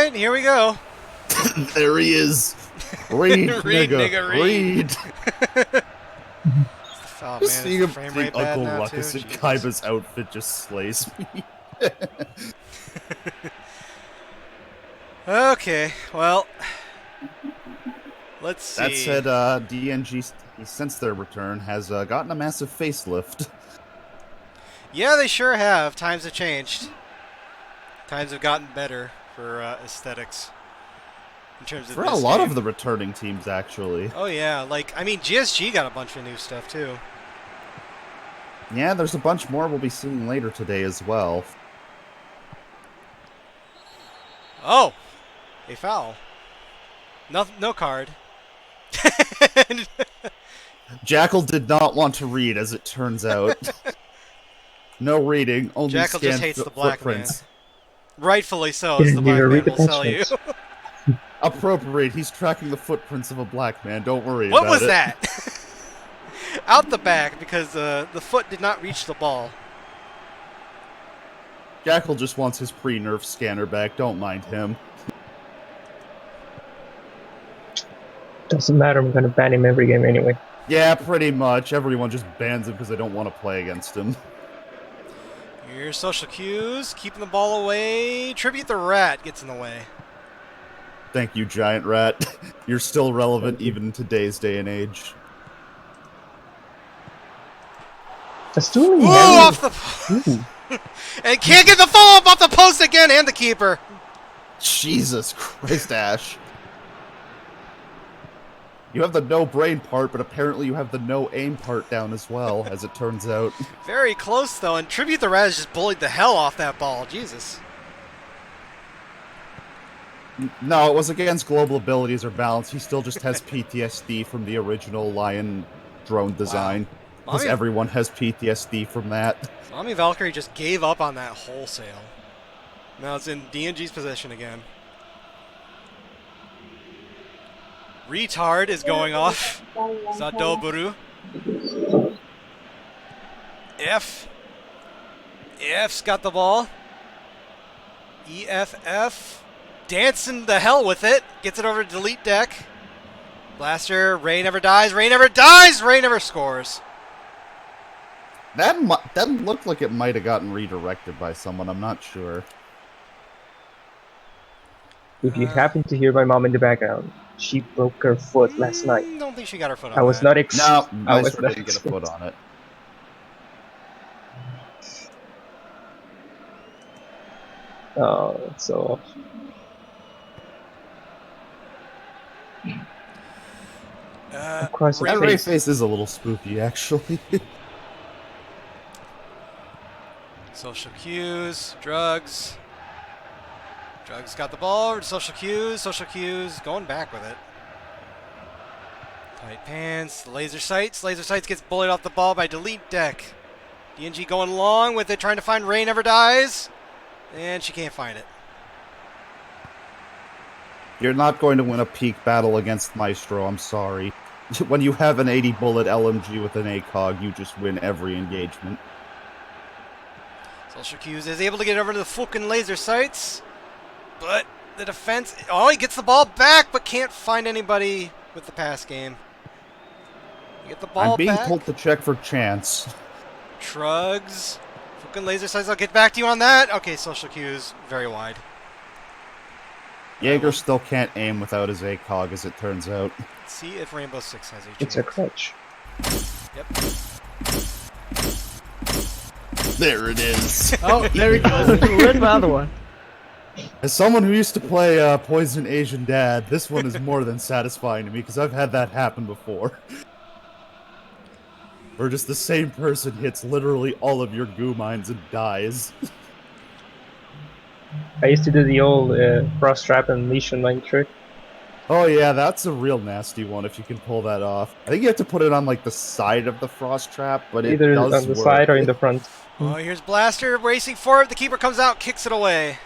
right, here we go. There he is. Read, Read, nigga, read. Oh man, Just is seeing the him frame seeing rate bad Uncle now Ruckus too? in Jesus. Kaiba's outfit just slays me. Okay, well, let's see. That said, DNG, since their return, has gotten a massive facelift. Yeah, they sure have. Times have changed. Times have gotten better for aesthetics in terms of For this a lot game. of the returning teams, actually. Oh yeah, like I mean, GSG got a bunch of new stuff too. Yeah, there's a bunch more we'll be seeing later today as well. Oh, a foul. No card. Jackal did not want to read, as it turns out. No reading, only Jackal scan just hates the black footprints. man. Rightfully so, as the Didn't black even man read the will tell you. attachments. Appropriate, he's tracking the footprints of a black man, don't worry What about was it. that? Out the back because the foot did not reach the ball. Jackal just wants his pre-nerf scanner back, don't mind him. Doesn't matter, I'm gonna ban him every game anyway. Yeah, pretty much. Everyone just bans him because they don't want to play against him. Your social cues, keeping the ball away. Tribute the Rat gets in the way. Thank you, Giant Rat. You're still relevant even in today's day and age. That's too many Ooh, hands. off the post. And can't get the follow-up off the post again, and the keeper. Jesus Christ, Ash. You have the no brain part, but apparently you have the no aim part down as well, as it turns out. Very close, though, and Tribute the Rat just bullied the hell off that ball. Jesus. No, it was against global abilities or balance. He still just has PTSD from the original Lion drone design. Because Mommy- everyone has PTSD from that. Mommy Valkyrie just gave up on that wholesale. Now it's in DNG's possession again. Retard is going off. Zadoburu. F's got the ball. EFF. Dancing the hell with it. Gets it over to delete deck. Blaster. Ray never dies. Ray never dies. Ray never scores. That looked like it might have gotten redirected by someone, I'm not sure. If you happen to hear my mom in the background, she broke her foot last night. Don't think she got her foot on I was that. not No, I was Nicer not didn't get a foot on it. Oh, so across the Ray- That Ray face. face is a little spooky, actually. Social cues, drugs. Drugs got the ball over to social cues, going back with it. Tight pants, laser sights gets bullied off the ball by delete deck. DNG going along with it, trying to find Ray never dies, and she can't find it. You're not going to win a peak battle against Maestro, I'm sorry. When you have an 80 bullet LMG with an ACOG, you just win every engagement. Social cues is able to get over to the fucking laser sights, but the defense, oh, he gets the ball back, but can't find anybody with the pass game. You get the ball I'm being back. told to check for chance. Trugs. Fucking laser sights. I'll get back to you on that. Okay, social cues. Very wide. Jaeger still can't aim without his ACOG, as it turns out. Let's see if Rainbow Six has a chance. It's a crutch. Yep. There it is. Oh, there he goes. Where's my other one? As someone who used to play Poison Asian Dad, this one is more than satisfying to me, because I've had that happen before. Where just the same person hits literally all of your goo mines and dies. I used to do the old frost trap and leash on mine trick. Oh yeah, that's a real nasty one if you can pull that off. I think you have to put it on like the side of the frost trap, but it Either does on the work. side or in the front. Oh, here's Blaster racing for it. The keeper comes out, kicks it away.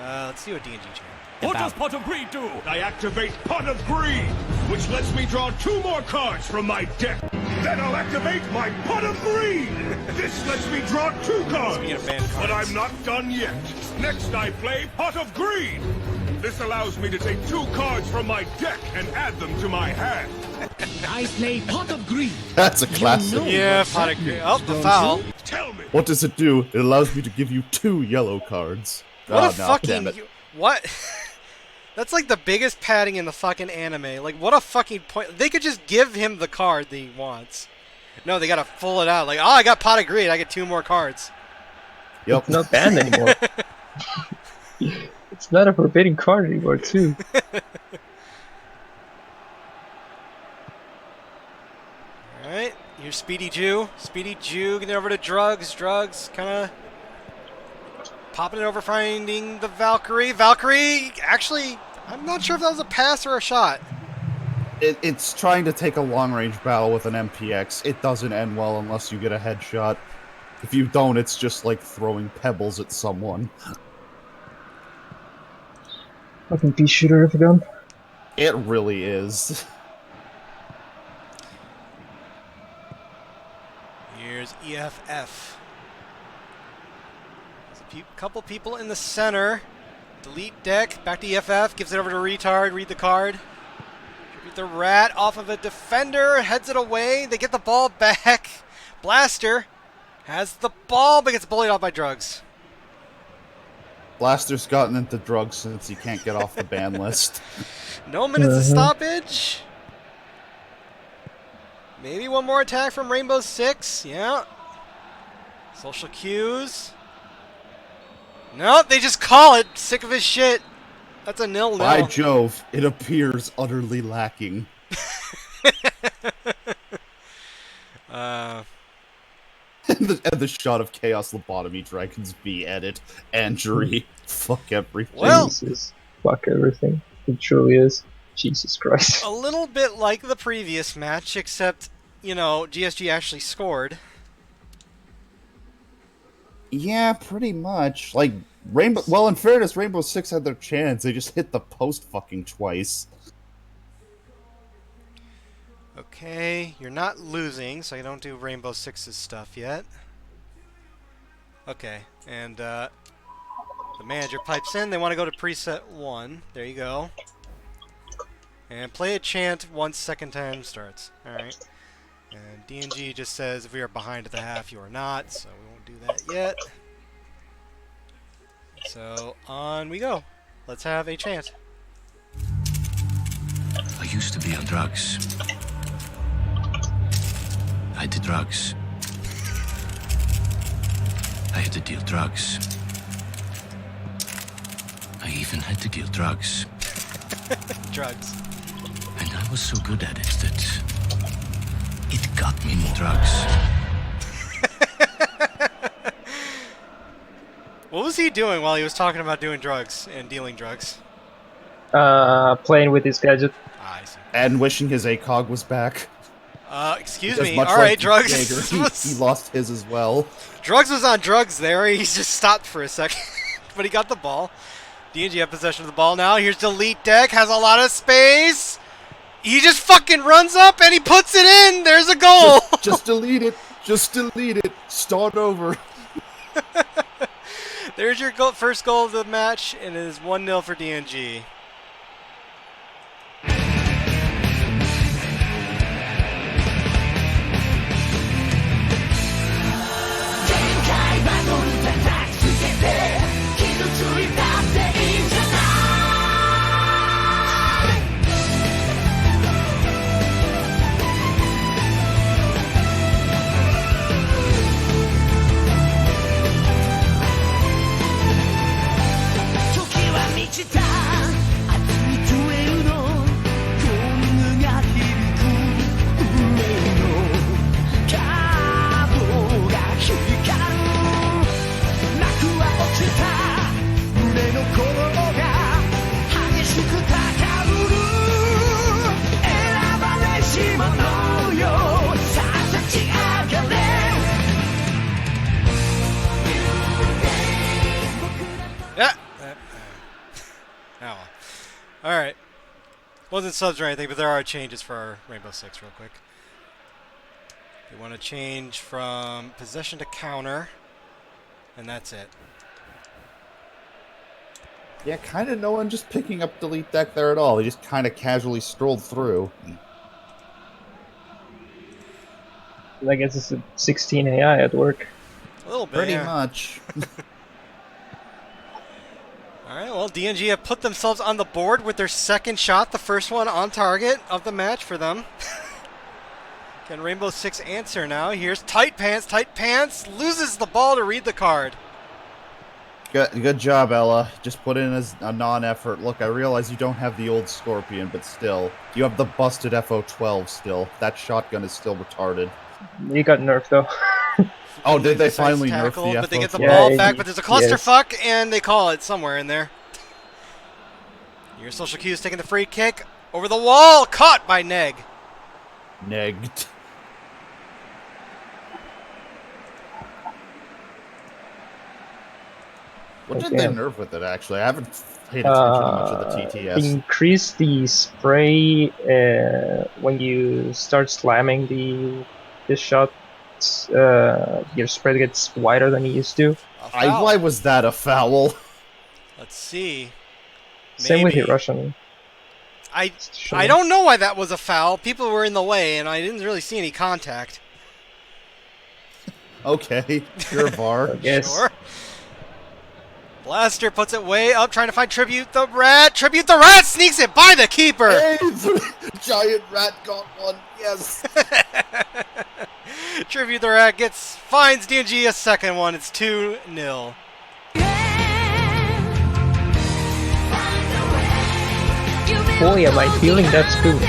Let's see what DNG champ. What does Pot of Greed do? I activate Pot of Greed, which lets me draw 2 more cards from my deck. Then I'll activate my pot of greed! This lets me draw 2 cards! Speaking of banned But cards. I'm not done yet. Next I play Pot of Greed! This allows me to take 2 cards from my deck and add them to my hand. I play Pot of Greed. That's a classic. Yeah, pot of greed. Oh, the foul. Tell me, What does it do? It allows me to give you 2 yellow cards. What Oh, a no, damn fucking... it. What? That's like the biggest padding in the fucking anime. Like, what a fucking point. They could just give him the card that he wants. No, they gotta full it out. Like, oh, I got pot of greed. I get 2 more cards. Yep. It's not banned anymore. It's not a forbidden card anymore, too. Alright, here's Speedy Jew. Speedy Jew getting over to Drugs. Drugs kind of popping it over, finding the Valkyrie. Valkyrie, actually, I'm not sure if that was a pass or a shot. It's trying to take a long-range battle with an MPX. It doesn't end well unless you get a headshot. If you don't, it's just like throwing pebbles at someone. Fucking pea shooter of a gun. It really is. Here's EFF. There's a couple people in the center. Delete deck, back to EFF, gives it over to Retard, read the card. Read the rat off of a defender, heads it away, they get the ball back. Blaster has the ball, but gets bullied off by Drugs. Blaster's gotten into drugs since he can't get off the ban list. No minutes of stoppage. Maybe one more attack from Rainbow Six. Yeah. Social cues. Nope, they just call it. Sick of his shit. That's a 0-0. By Jove, it appears utterly lacking. And the shot of Chaos Lobotomy Dragons V edit. Andrew, fuck everything. Well, Jesus. Fuck everything. It truly is. Jesus Christ. a little bit like the previous match, except, you know, GSG actually scored. Yeah, pretty much. Like, Rainbow... Well, in fairness, Rainbow Six had their chance. They just hit the post fucking twice. Okay, you're not losing, so I don't do Rainbow Six's stuff yet. Okay, and the manager pipes in. They want to go to preset 1. There you go. And play a chant once second time starts. Alright. And DNG just says if we are behind at the half, you are not, so we won't do that yet. So on we go. Let's have a chant. I used to be on drugs. I did drugs. I had to deal drugs. I even had to deal drugs. Drugs. And I was so good at it that it got me more drugs. What was he doing while he was talking about doing drugs and dealing drugs? Playing with his gadget. Ah, I see. And wishing his ACOG was back. Excuse Because me. much All right, like drugs. Jaeger, he lost his as well. Drugs was on drugs there. He just stopped for a second, but he got the ball. DNG have possession of the ball now. Here's Delete Deck. Has a lot of space. He just fucking runs up and he puts it in. There's a goal. Just delete it. Just delete it. Start over. There's your first goal of the match, and it is 1-0 for DNG. Alright. Wasn't subs or anything, but there are changes for our Rainbow Six real quick. You want to change from possession to counter, and that's it. Yeah, kind of no one just picking up delete deck there at all. He just kind of casually strolled through. I guess it's a 16 AI at work. A little bit, Pretty yeah. much. Alright, well, DNG have put themselves on the board with their second shot, the first one on target of the match for them. Can Rainbow Six answer now? Here's Tight Pants. Tight Pants loses the ball to read the card. Good job, Ella. Just put in as a non-effort. Look, I realize you don't have the old Scorpion, but still. You have the busted FO12 still. That shotgun is still retarded. He got nerfed though. Oh, did they finally nerf Tackle, the but they get the FO12? ball back, but there's a clusterfuck, yes. and they call it somewhere in there. Your social cues taking the free kick. Over the wall, caught by Neg. Negged. What did they nerf with it, actually? I haven't paid attention to much of the TTS. Increase the spray when you start slamming the shot. Your spray gets wider than it used to. Why was that a foul? Let's see. Same with Maybe. Russian. I don't know why that was a foul. People were in the way, and I didn't really see any contact. Okay, sure, VAR. Sure. Blaster puts it way up, trying to find Tribute the Rat. Tribute the Rat sneaks it by the keeper. Hey, Giant Rat got one. Yes. Tribute the Rat finds DNG a second one. It's 2-0. Boy, am I feeling that spoon.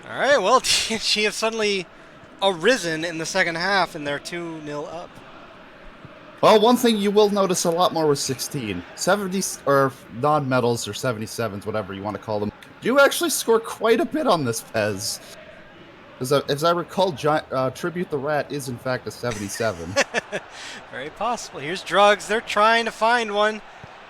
Alright, well, TNG have suddenly arisen in the second half, and they're 2-0 up. Well, one thing you will notice a lot more with 16. 70, or non-medals, or 77s, whatever you want to call them, do actually score quite a bit on this Pez. As I recall, Tribute the Rat is in fact a 77. Very possible. Here's Drugs. They're trying to find one.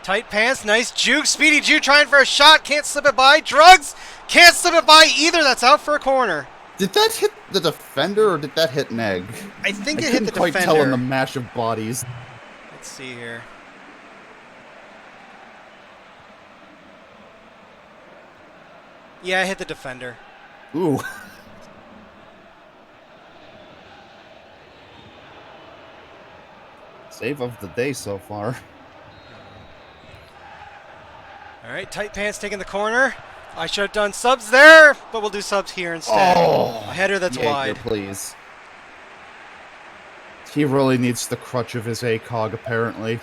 Tight Pants, nice juke. Speedy Juke trying for a shot. Can't slip it by. Drugs can't slip it by either. That's out for a corner. Did that hit the defender, or did that hit Neg? I think it hit couldn't the quite defender. tell in the mash of bodies. Let's see here. Yeah, I hit the defender. Ooh. Save of the day so far. Alright, Tight Pants taking the corner. I should have done subs there, but we'll do subs here instead. Oh, a header that's Jaeger, wide. Please. He really needs the crutch of his ACOG, apparently.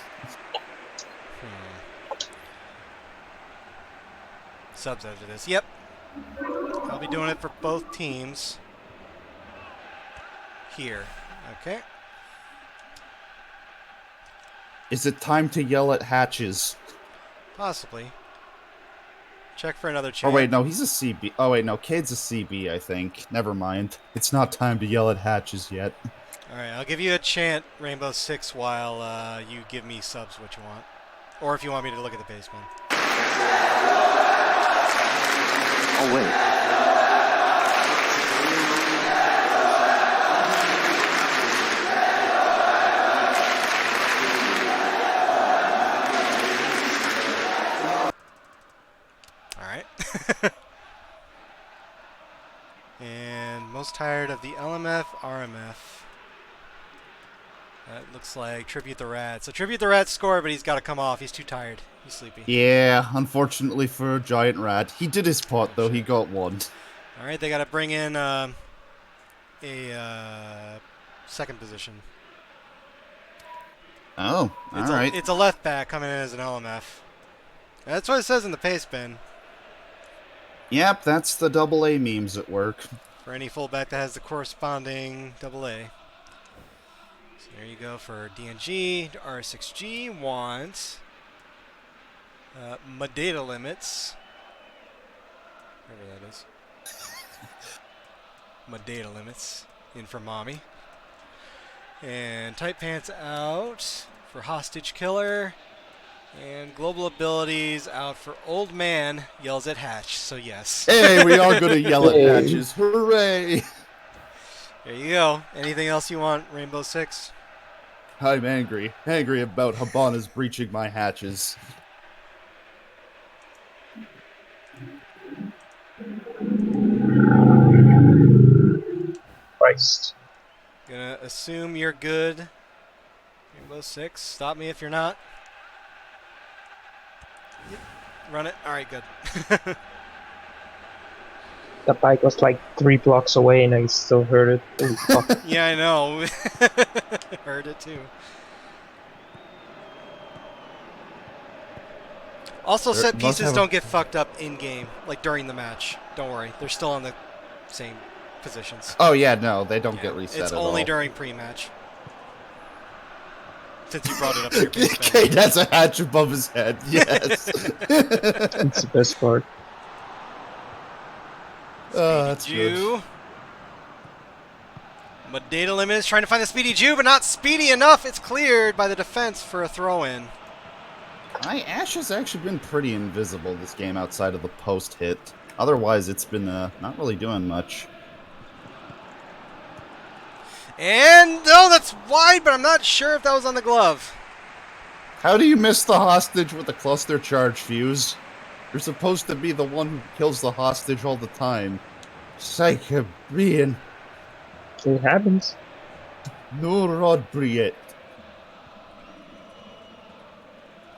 Subs after this. Yep. I'll be doing it for both teams. Here. Okay. Is it time to yell at Hatches? Possibly. Check for another Oh chance. wait, no, he's a CB. Oh wait, no, Cade's a CB, I think. Never mind. It's not time to yell at Hatches yet. Alright, I'll give you a chant, Rainbow Six, while you give me subs what you want. Or if you want me to look at the baseman. Oh wait. And most tired of the LMF, RMF. That looks like Tribute the Rat. So Tribute the Rat scored, but he's got to come off. He's too tired. He's sleepy. Yeah, unfortunately for Giant Rat. He did his part, though. He got one. All right, they got to bring in a second position. Oh, all right. It's a left back coming in as an LMF. That's what it says in the paste bin. Yep, that's the double A memes at work. For any fullback that has the corresponding double A. So there you go for DNG. R6G wants my data limits. Whatever that is. My data limits in for mommy. And tight pants out for hostage killer. And global abilities out for old man yells at Hatch. So yes. Hey, we are going to yell at Hatches. Hooray! There you go. Anything else you want, Rainbow Six? I'm angry. Angry about Habana's breaching my hatches. Christ. Gonna assume you're good. Rainbow Six. Stop me if you're not. Yep. Run it. Alright, good. The bike was like 3 blocks away and I still heard it. Oh, fuck. Yeah, I know. Heard it too. Also, set pieces don't get fucked up in game, like during the match. Don't worry, they're still on the same positions. Oh yeah, no, they don't get reset It's at only all. during pre-match. Since you brought it up in your base Kate has a hatch above his head. Yes. It's the best part. Oh, that's good. Jew. My data limit is trying to find the speedy Jew, but not speedy enough. It's cleared by the defense for a throw-in. Ash has actually been pretty invisible this game outside of the post hit. Otherwise, it's been not really doing much. And no, that's wide, but I'm not sure if that was on the glove. How do you miss the hostage with a cluster charge fuse? You're supposed to be the one who kills the hostage all the time. Psycho being. It happens. No rod Briette.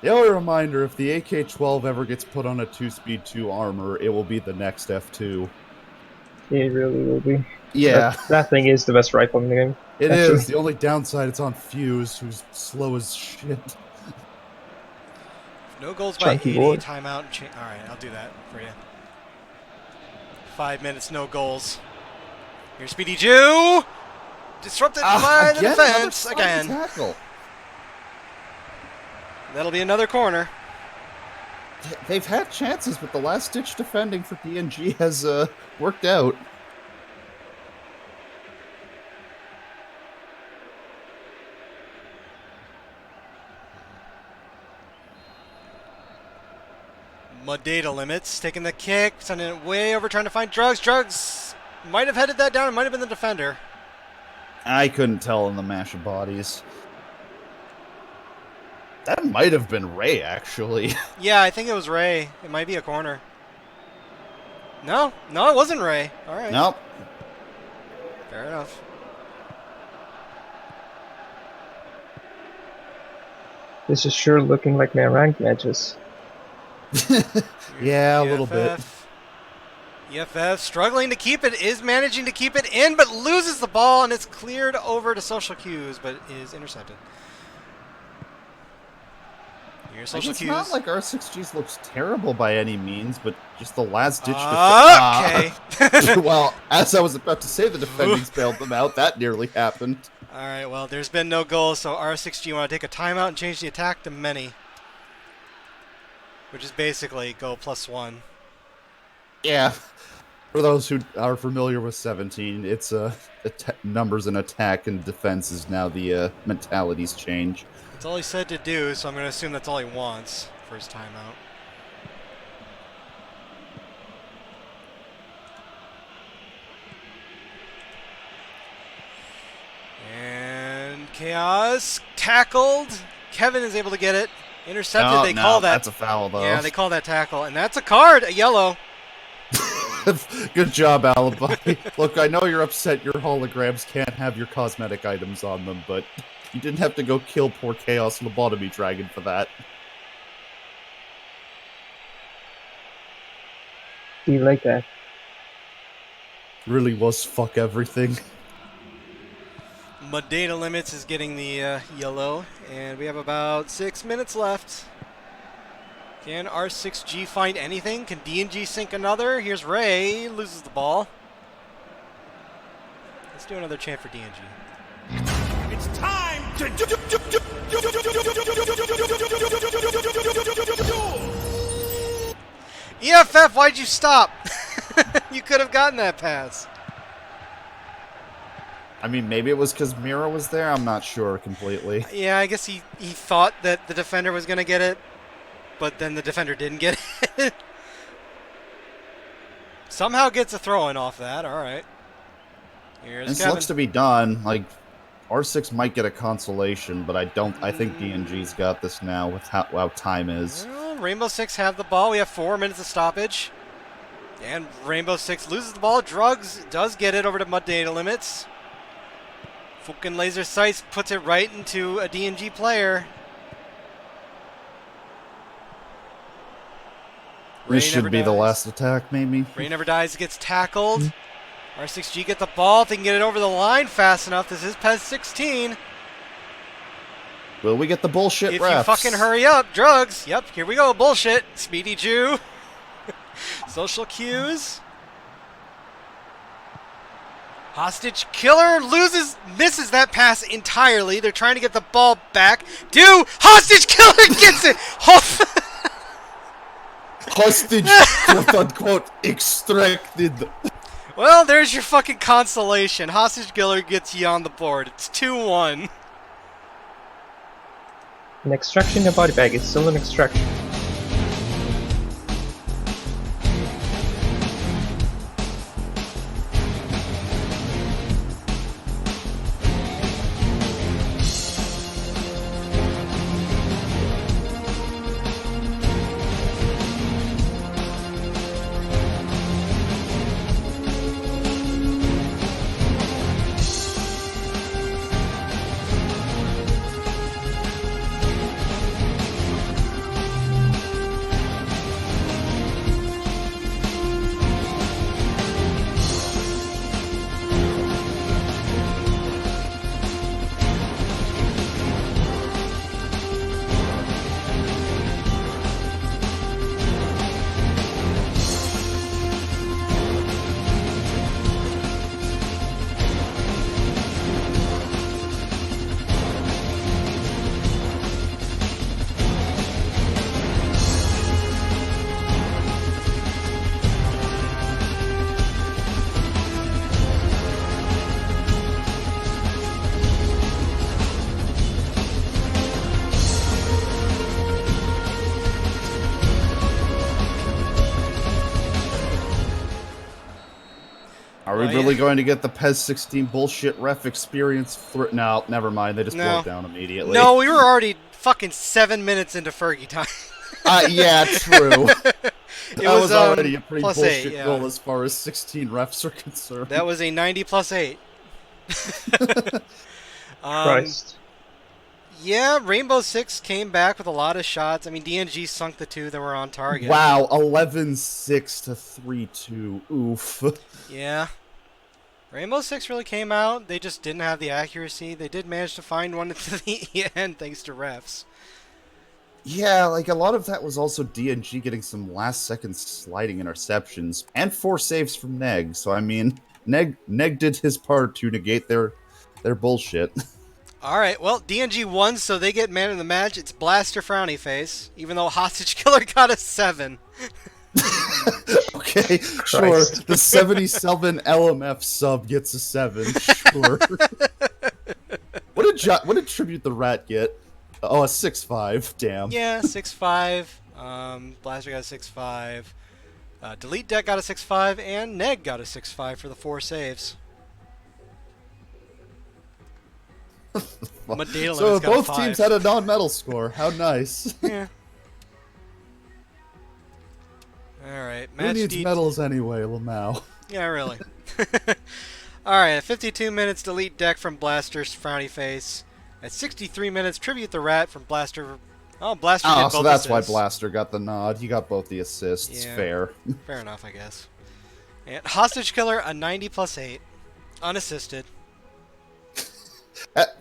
The only reminder, if the AK-12 ever gets put on a 2-speed 2 armor, it will be the next F2. It really will be. Yeah. That thing is the best rifle in the game. It is. The only downside, it's on Fuse, who's slow as shit. No goals by 80, board. timeout. Alright, I'll do that for you. 5 minutes, no goals. Here's Speedy Jew! Disrupted by the defense again. Tackle. That'll be another corner. They've had chances, but the last-ditch defending for DNG has worked out. Mud data limits, taking the kick, sending it way over, trying to find Drugs. Drugs might have headed that down. It might have been the defender. I couldn't tell in the mash of bodies. That might have been Ray, actually. Yeah, I think it was Ray. It might be a corner. No, it wasn't Ray. All right. Nope. Fair enough. This is sure looking like my ranked matches. Yeah, a little bit. EFF struggling to keep it, is managing to keep it in, but loses the ball, and it's cleared over to social cues, but is intercepted. Here's social It's cues. not like R6G's looks terrible by any means, but just the last-ditch Okay. Well, as I was about to say, the defending's bailed them out. That nearly happened. All right, well, there's been no goals, so R6G want to take a timeout and change the attack to many. Which is basically go +1. Yeah. For those who are familiar with 17, it's numbers and attack and defense is now the mentalities change. That's all he said to do, so I'm going to assume that's all he wants for his timeout. And Chaos tackled. Kevin is able to get it. Intercepted, Oh, they no, call that. that's a foul, though. Yeah, they call that tackle. And that's a card, a yellow. Good job, Alibi. Look, I know you're upset your holograms can't have your cosmetic items on them, but you didn't have to go kill poor Chaos Lobotomy Dragon for that. Do you like that? Really was fuck everything. Mud Data Limits is getting the yellow, and we have about 6 minutes left. Can R6G find anything? Can DNG sink another? Here's Ray, loses the ball. Let's do another chant for DNG. It's time to EFF, why'd you stop? You could have gotten that pass. I mean, maybe it was because Mira was there. I'm not sure completely. Yeah, I guess he thought that the defender was going to get it, but then the defender didn't get it. Somehow gets a throw-in off that. All right. Here's This Kevin. looks to be done. Like, R6 might get a consolation, but I don't. I think DNG's got this now with how time is. Well, Rainbow Six have the ball. We have 4 minutes of stoppage. And Rainbow Six loses the ball. Drugs does get it over to Mud Data Limits. Fucking Laser Sights puts it right into a DNG player. This should be the last attack, maybe. Ray never dies, gets tackled. R6G get the ball. If they can get it over the line fast enough. This is PES 16. Will we get the bullshit If refs? you fucking hurry up, Drugs. Yep, here we go. Bullshit. Speedy Jew. Social cues. Hostage Killer misses that pass entirely. They're trying to get the ball back. Hostage Killer gets it. Hostage, quote unquote, extracted. Well, there's your fucking consolation. Hostage Killer gets you on the board. It's 2-1. An extraction in a body bag is still an extraction. Are we really going to get the PES 16 bullshit ref experience? No, never mind. They just No. broke down immediately. No, we were already fucking 7 minutes into Fergie time. Yeah, true. It That was already a pretty plus bullshit 8, yeah. goal as far as 16 refs are concerned. That was a 90 plus 8. Christ. Yeah, Rainbow Six came back with a lot of shots. I mean, DNG sunk the 2 that were on target. Wow, 11-6 to 3-2. Oof. Yeah. Rainbow Six really came out. They just didn't have the accuracy. They did manage to find one at the end thanks to refs. Yeah, like a lot of that was also DNG getting some last-second sliding interceptions and 4 saves from Neg. So I mean, Neg did his part to negate their bullshit. All right, well, DNG won, so they get man of the match. It's Blaster Frowny Face, even though Hostage Killer got a 7. Okay, sure. The 77 LMF sub gets a 7. Sure. What did Tribute the Rat get? Oh, a 6.5. Damn. Yeah, 6.5. Blaster got a 6.5. Delete Deck got a 6.5, and Neg got a 6.5 for the 4 saves. Medela So got a both 5. teams had a non-medal score. How nice. Yeah. All right. Who needs medals anyway, Lamau? Yeah, really. All right, at 52 minutes, Delete Deck from Blaster's Frowny Face. At 63 minutes, Tribute the Rat from Blaster. Oh, Blaster did both So that's why assists. Blaster got the nod. He got both the assists. Yeah. Fair. Fair enough, I guess. And Hostage Killer, a 90 plus 8. Unassisted.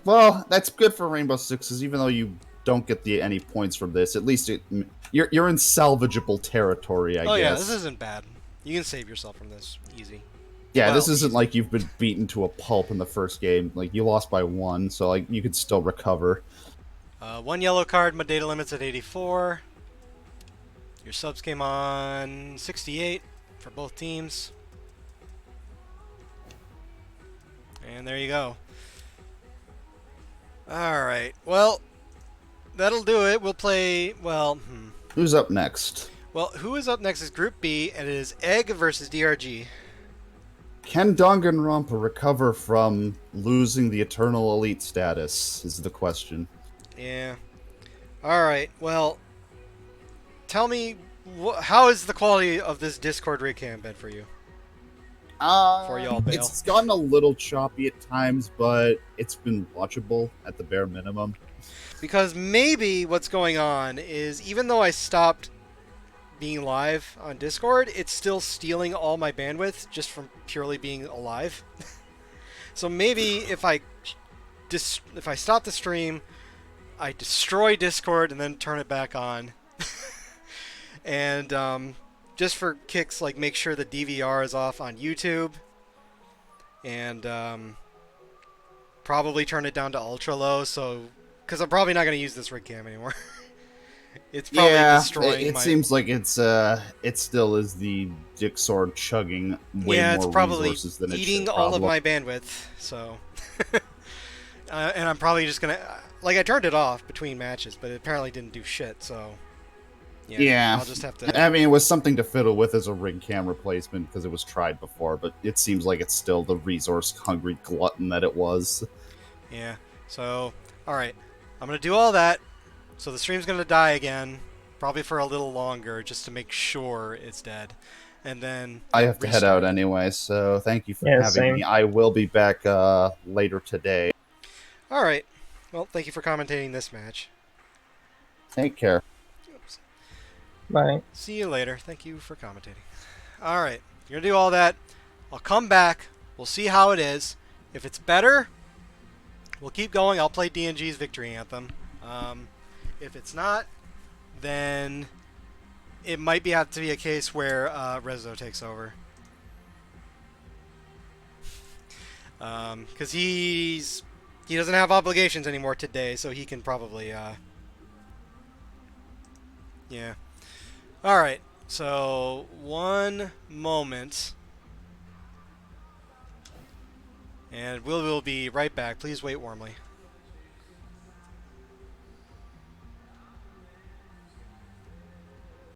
Well, that's good for Rainbow Sixes, even though you don't get any points from this. At least you're in salvageable territory, I Oh yeah, guess. this isn't bad. You can save yourself from this easy. Yeah, Well, this isn't easy. like you've been beaten to a pulp in the first game. Like, you lost by 1, so like you could still recover. 1 yellow card. My data limit's at 84. Your subs came on 68 for both teams. And there you go. Alright, well, that'll do it. We'll play, well, Who's up next? Well, who is up next is Group B, and it is Egg versus DRG. Can Danganronpa recover from losing the Eternal Elite status, is the question. Yeah. Alright, well, tell me, how is the quality of this Discord rig cam been for you? Before y'all bail. It's gotten a little choppy at times, but it's been watchable at the bare minimum. Because maybe what's going on is, even though I stopped being live on Discord, it's still stealing all my bandwidth just from purely being alive. So maybe if I stop the stream, I destroy Discord and then turn it back on. And just for kicks, like, make sure the DVR is off on YouTube, and probably turn it down to ultra low, so because I'm probably not going to use this rig cam anymore. It's probably destroying it my... seems like it still is the dick sword chugging way it's more probably resources than it should. eating all of my bandwidth, so... and I'm probably just going to... Like, I turned it off between matches, but it apparently didn't do shit, so... Yeah, I'll just have to... I mean, it was something to fiddle with as a rig cam replacement because it was tried before, but it seems like it's still the resource-hungry glutton that it was. Yeah, so, alright. I'm going to do all that. So the stream's going to die again, probably for a little longer, just to make sure it's dead. And then... I have to head out anyway, so thank you for having same. me. I will be back later today. Alright. Well, thank you for commentating this match. Take care. Bye. See you later. Thank you for commentating. Alright. You're going to do all that. I'll come back. We'll see how it is. If it's better, we'll keep going. I'll play DNG's Victory Anthem. If it's not, then it might have to be a case where Rezo takes over. Because he doesn't have obligations anymore today, so he can probably... yeah. Alright, so one moment. And we will be right back. Please wait warmly.